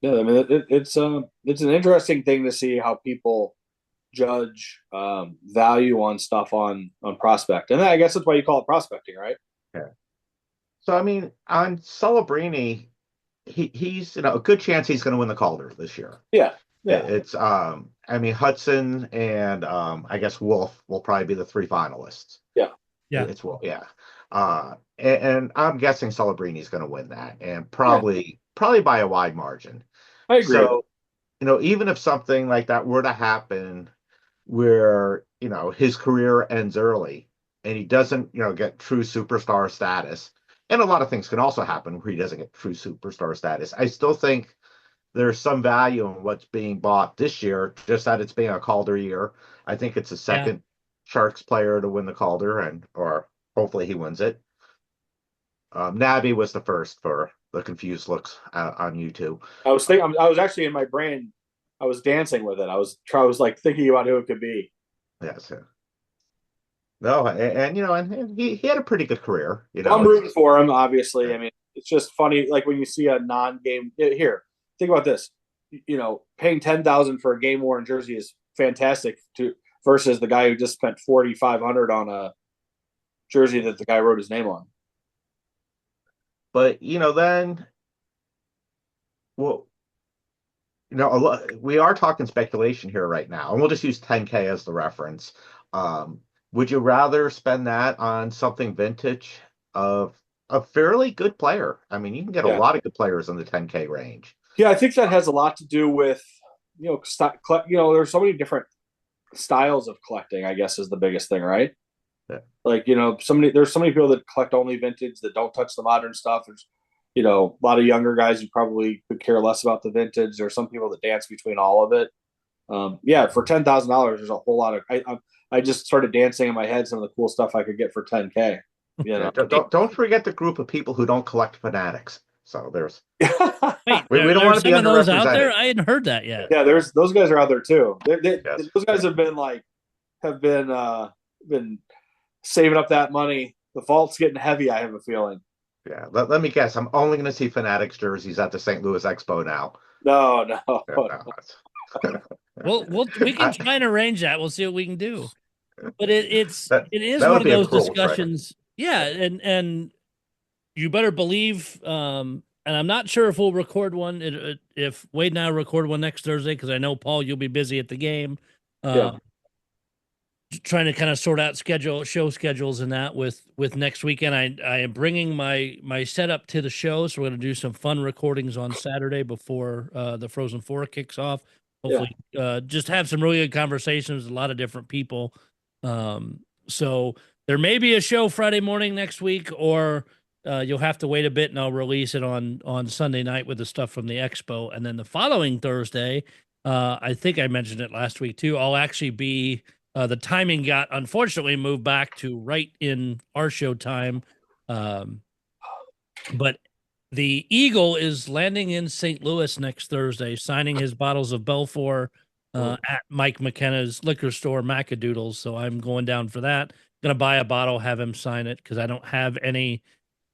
I mean, it's an interesting thing to see how people judge value on stuff on prospect, and I guess that's why you call it prospecting, right? Yeah. So I mean, on Celebrini, he's a good chance he's going to win the Calder this year. Yeah. It's I mean, Hudson and I guess Wolf will probably be the 3 finalists. Yeah. It's Wolf. Yeah. And I'm guessing Celebrini's going to win that, and probably by a wide margin. I agree. So, even if something like that were to happen, where his career ends early and he doesn't get true superstar status, and a lot of things can also happen where he doesn't get true superstar status, I still think there's some value in what's being bought this year, just that it's being a Calder year. I think it's the second Sharks player to win the Calder, or hopefully he wins it. Nabby was the first for the confused looks on YouTube. I was actually in my brain, I was dancing with it. I was like thinking about who it could be. Yes. No, and he had a pretty good career. I'm rooting for him, obviously. I mean, it's just funny, like when you see a non-game. Here, think about this. Paying $10,000 for a game-worn jersey is fantastic versus the guy who just spent $4,500 on jersey that the guy wrote his name on. But then, well, we are talking speculation here right now, and we'll just use 10K as the reference. Would you rather spend that on something vintage of a fairly good player? I mean, you can get a lot of good players in the 10K range. Yeah, I think that has a lot to do with there's so many different styles of collecting, I guess, is the biggest thing, right? Yeah. Like, there's so many people that collect only vintage that don't touch the modern stuff. There's, a lot of younger guys who probably could care less about the vintage. There's some people that dance between all of it. For $10,000, there's a whole lot of. I just started dancing in my head some of the cool stuff I could get for 10K. Don't forget the group of people who don't collect Fanatics. So there's. Wait, we don't want to be some of those out there. underrepresented. I hadn't heard that yet. Yeah, those guys are out there too. Yes. Those guys have been saving up that money. The vault's getting heavy, I have a feeling. Yeah, let me guess. I'm only going to see Fanatics jerseys at the St. Louis Expo now. No. We can try and arrange that. We'll see what we can do. But it is that one of be a those cruel discussions. Yeah, and you better believe. And I'm not sure if we'll record one. If Wade and I record one next Thursday, because I know Paul, you'll be busy at the game. Trying to kind of sort out show schedules and that with next weekend. I am bringing my setup to the show, so we're going to do some fun recordings on Saturday before the Frozen Four kicks off. Hopefully, just have some really good conversations with a lot of different people. So there may be a show Friday morning next week, or you'll have to wait a bit, and I'll release it on Sunday night with the stuff from the Expo, and then the following Thursday, I think I mentioned it last week too. I'll actually be. The timing got unfortunately moved back to right in our show time. But the Eagle is landing in St. Louis next Thursday, signing his bottles of Belfour at Mike McKenna's liquor store, Macadoodles. So I'm going down for that. Going to buy a bottle, have him sign it, because I don't have any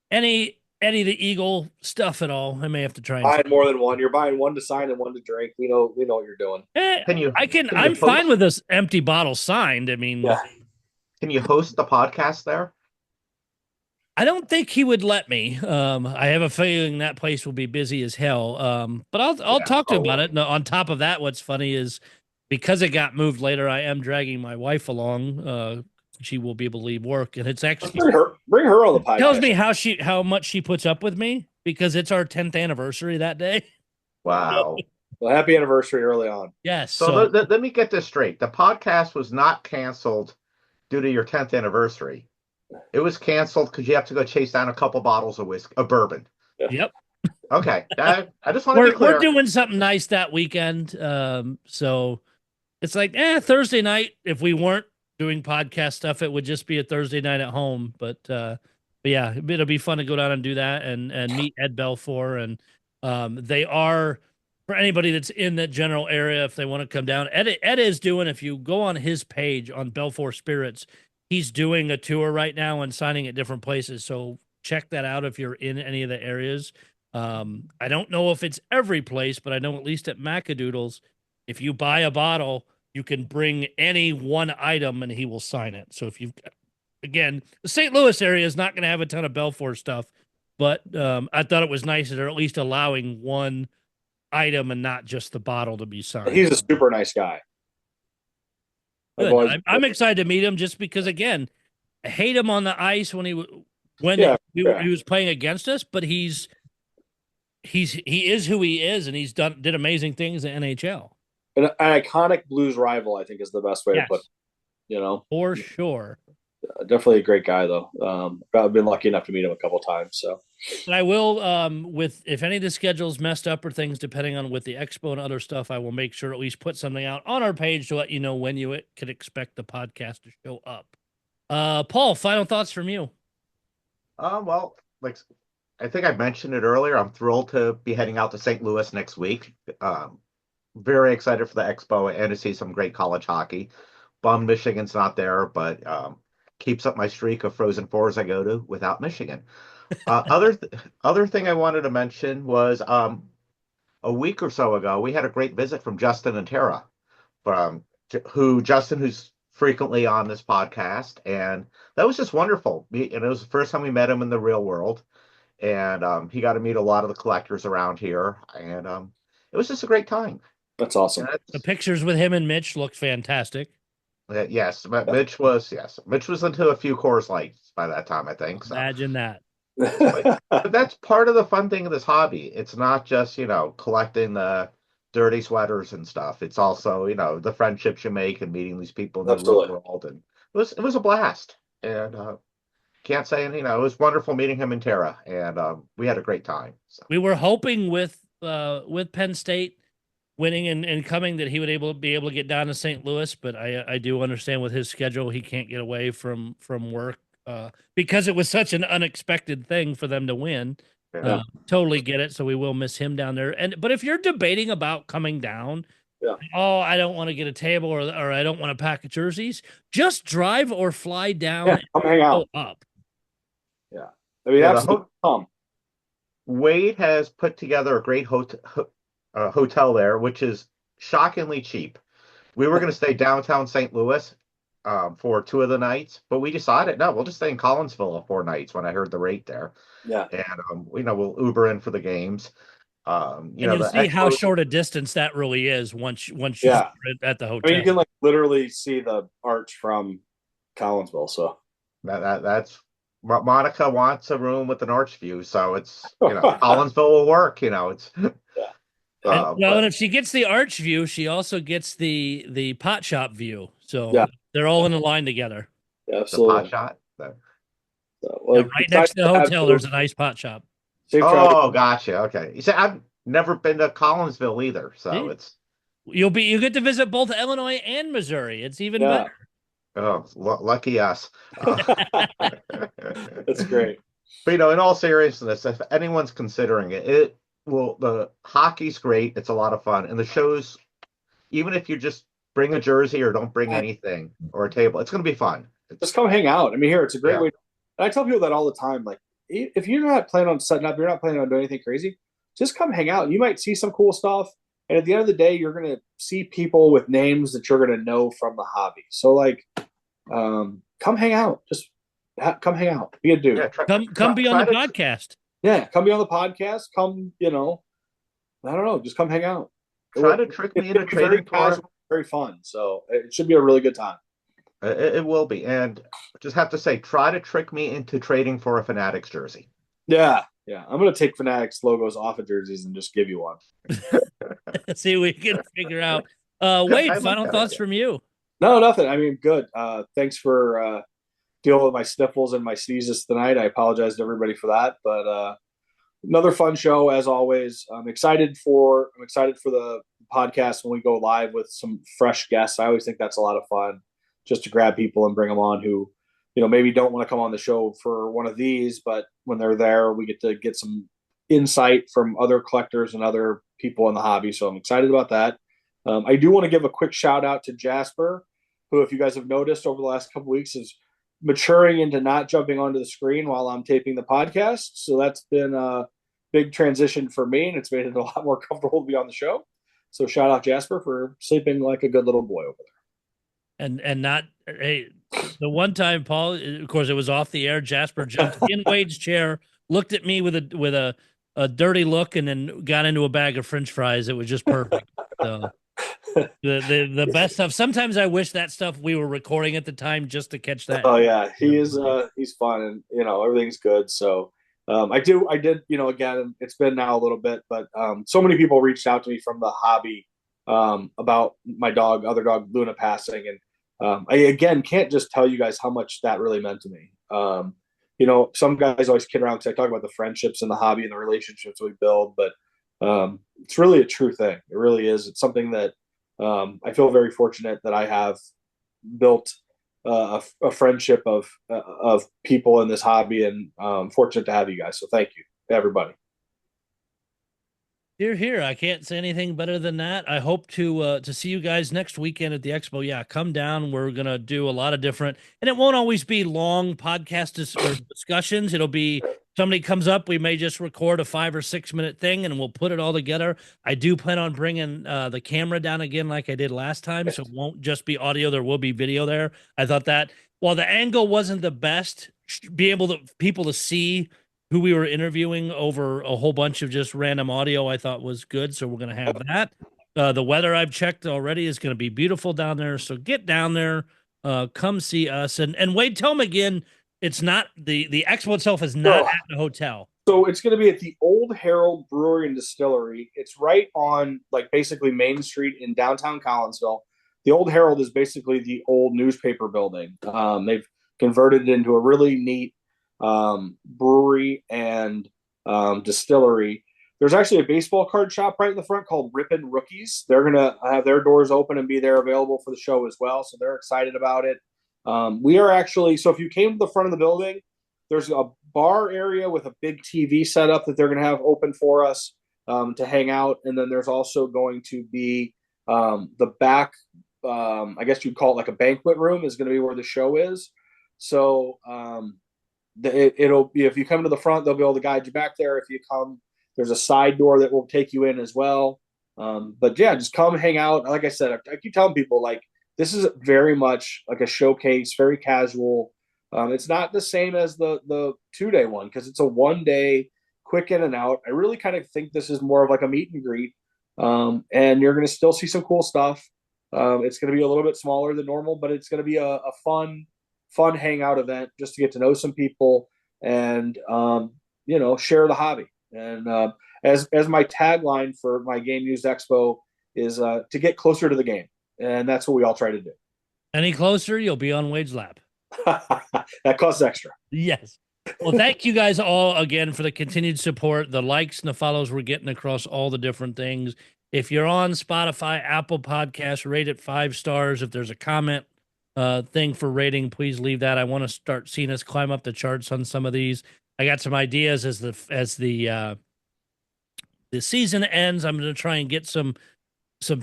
of the Eagle stuff at all. I may have to try and buy more than one. You're buying one to sign and one to drink. We know what you're doing. I'm fine with this empty bottle signed. I mean, Can you host the podcast there? I don't think he would let me. I have a feeling that place will be busy as hell. But I'll talk to him about it. And on top of that, what's funny is because it got moved later, I am dragging my wife along. She will be able to leave work, and it's actually bring her on the podcast. Tells me how much she puts up with me, because it's our 10th anniversary that day. Wow. Well, happy anniversary early on. Yes. So let me get this straight. The podcast was not canceled due to your 10th anniversary. It was canceled because you have to go chase down a couple bottles of bourbon. Yep. Okay. I just want to be clear. We're doing something nice that weekend. So it's like, Thursday night, if we weren't doing podcast stuff, it would just be a Thursday night at home. But yeah, it'll be fun to go down and do that and meet Ed Belfour. And they are, for anybody that's in that general area, if they want to come down, Ed is doing, if you go on his page on Belfour Spirits, he's doing a tour right now and signing at different places. So check that out if you're in any of the areas. I don't know if it's every place, but I know at least at Macadoodles, if you buy a bottle, you can bring any one item and he will sign it. So if you've, again, the St. Louis area is not going to have a ton of Belfour stuff, but I thought it was nice that they're at least allowing one item and not just the bottle to be signed. He's a super nice guy. I'm excited to meet him just because, again, I hate him on the ice when he was playing against us, but he is who he is, and he's did amazing things in NHL. An iconic Blues rival, I think, is the best way to put it. For sure. Definitely a great guy, though. I've been lucky enough to meet him a couple of times. So, and I will, if any of the schedules messed up or things, depending on with the Expo and other stuff, I will make sure to at least put something out on our page to let you know when you could expect the podcast to show up. Paul, final thoughts from you. Well, like I think I mentioned it earlier, I'm thrilled to be heading out to St. Louis next week. Very excited for the Expo and to see some great college hockey. Bummed Michigan's not there, but keeps up my streak of Frozen Fours I go to without Michigan. Other thing I wanted to mention was a week or so ago we had a great visit from Justin and Tara, who's frequently on this podcast, and that was just wonderful. And it was the first time we met him in the real world, and he got to meet a lot of the collectors around here, and it was just a great time. That's awesome. The pictures with him and Mitch looked fantastic. Yes, Mitch was into a few Coors Lights by that time, I think. So. Imagine that. But that's part of the fun thing of this hobby. It's not just, collecting the dirty sweaters and stuff. It's also, the friendships you make and meeting these people in the real world. And it was a blast. And can't say anything. It was wonderful meeting him and Tara, and we had a great time. So. We were hoping with Penn State winning and coming that he would be able to get down to St. Louis, but I do understand with his schedule he can't get away from work because it was such an unexpected thing for them to win. Yeah. Totally get it. So we will miss him down there. But if you're debating about coming down, I don't want to get a table or I don't want to pack jerseys, just drive or fly down and come hang out. go up. Yeah. I mean, absolutely. Wade has put together a great hotel there, which is shockingly cheap. We were going to stay downtown St. Louis for 2 of the nights, but we decided, no, we'll just stay in Collinsville 4 nights when I heard the rate there. Yeah. And, we'll Uber in for the games. You'll see how short a distance that really is once you're at the hotel. I mean, you can literally see the arch from Collinsville. So that's Monica wants a room with an arch view, so it's Collinsville will work. It's and if she gets the arch view, she also gets the pot shop view. So they're all in a line together. Yeah, absolutely. The pot shop. Right next to the hotel, there's a nice pot shop. Oh, gotcha. Okay. You see, I've never been to Collinsville either, so you get to visit both Illinois and Missouri. It's even better. Oh, lucky us. That's great. But in all seriousness, if anyone's considering it, the hockey's great. It's a lot of fun, and the shows, even if you just bring a jersey or don't bring anything or a table, it's going to be fun. Just come hang out. I mean, it's a great way. And I tell people that all the time. Like, if you're not planning on setting up, you're not planning on doing anything crazy, just come hang out. You might see some cool stuff. And at the end of the day, you're going to see people with names that you're going to know from the hobby. So, come hang out. Just come hang out. Be a dude. Yeah, come be on the podcast. Yeah, come be on the podcast. Come, I don't know. Just come hang out. Try to trick me into trading for very fun. So it should be a really good time. It will be. And just have to say, try to trick me into trading for a Fanatics jersey. Yeah. Yeah. I'm going to take Fanatics logos off of jerseys and just give you one. See, we can figure out. Wade, final thoughts from you? No, nothing. I mean, good. Thanks for dealing with my sniffles and my sneezes tonight. I apologize to everybody for that, but another fun show as always. I'm excited for the podcast when we go live with some fresh guests. I always think that's a lot of fun, just to grab people and bring them on who, maybe don't want to come on the show for one of these, but when they're there, we get to get some insight from other collectors and other people in the hobby. So I'm excited about that. I do want to give a quick shout out to Jasper, who, if you guys have noticed over the last couple of weeks, is maturing into not jumping onto the screen while I'm taping the podcast. So that's been a big transition for me, and it's made it a lot more comfortable to be on the show. So shout out Jasper for sleeping like a good little boy over there. And not, hey, the one time, Paul, of course, it was off the air. Jasper jumped in Wade's chair, looked at me with a dirty look, and then got into a bag of French fries. It was just perfect. So the best stuff. Sometimes I wish that stuff we were recording at the time just to catch that. Oh yeah, he's fun, and everything's good. So I did, again, it's been now a little bit, but so many people reached out to me from the hobby about my other dog Luna passing, and I again can't just tell you guys how much that really meant to me. Some guys always kid around because I talk about the friendships in the hobby and the relationships we build, but it's really a true thing. It really is. It's something that I feel very fortunate that I have built a friendship of people in this hobby, and fortunate to have you guys. So thank you, everybody. Here. I can't say anything better than that. I hope to see you guys next weekend at the Expo. Yeah, come down. We're gonna do a lot of different, and it won't always be long podcasts or discussions. It'll be somebody comes up, we may just record a 5 or 6 minute thing and we'll put it all together. I do plan on bringing the camera down again like I did last time. So it won't just be audio. There will be video there. I thought that while the angle wasn't the best, be able to people to see who we were interviewing over a whole bunch of just random audio, I thought was good. So we're going to have that. The weather I've checked already is going to be beautiful down there. So get down there, come see us. And Wade, tell them again, it's not the expo itself is not at the hotel. So it's going to be at the Old Herald Brewery and Distillery. It's right on like basically Main Street in downtown Collinsville. The Old Herald is basically the old newspaper building. They've converted it into a really neat brewery and distillery. There's actually a baseball card shop right in the front called Rippin' Rookies. They're going to have their doors open and be there available for the show as well. So they're excited about it. We are actually, so if you came to the front of the building, there's a bar area with a big TV setup that they're going to have open for us to hang out. And then there's also going to be the back, I guess you'd call it like a banquet room is going to be where the show is. So it'll be, if you come to the front, they'll be able to guide you back there. If you come, there's a side door that will take you in as well. But yeah, just come hang out. Like I said, I keep telling people like, this is very much like a showcase, very casual. It's not the same as the 2-day one because it's a 1-day quick in and out. I really kind of think this is more of like a meet and greet. And you're going to still see some cool stuff. It's going to be a little bit smaller than normal, but it's going to be a fun hangout event just to get to know some people and, share the hobby. And as my tagline for my Game News Expo is to get closer to the game. And that's what we all try to do. Any closer, you'll be on Wade's lap. That costs extra. Yes. Well, thank you guys all again for the continued support, the likes and the follows we're getting across all the different things. If you're on Spotify, Apple Podcasts, rate it 5 stars. If there's a comment thing for rating, please leave that. I want to start seeing us climb up the charts on some of these. I got some ideas as the season ends. I'm going to try and get some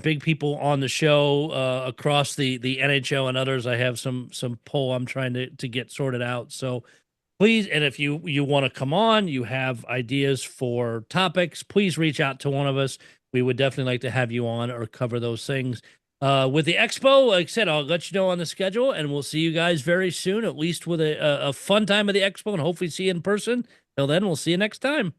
big people on the show across the NHL and others. I have some poll I'm trying to get sorted out. So please, and if you want to come on, you have ideas for topics, please reach out to one of us. We would definitely like to have you on or cover those things. With the Expo, like I said, I'll let you know on the schedule, and we'll see you guys very soon, at least with a fun time of the Expo, and hopefully see you in person. Till then, we'll see you next time.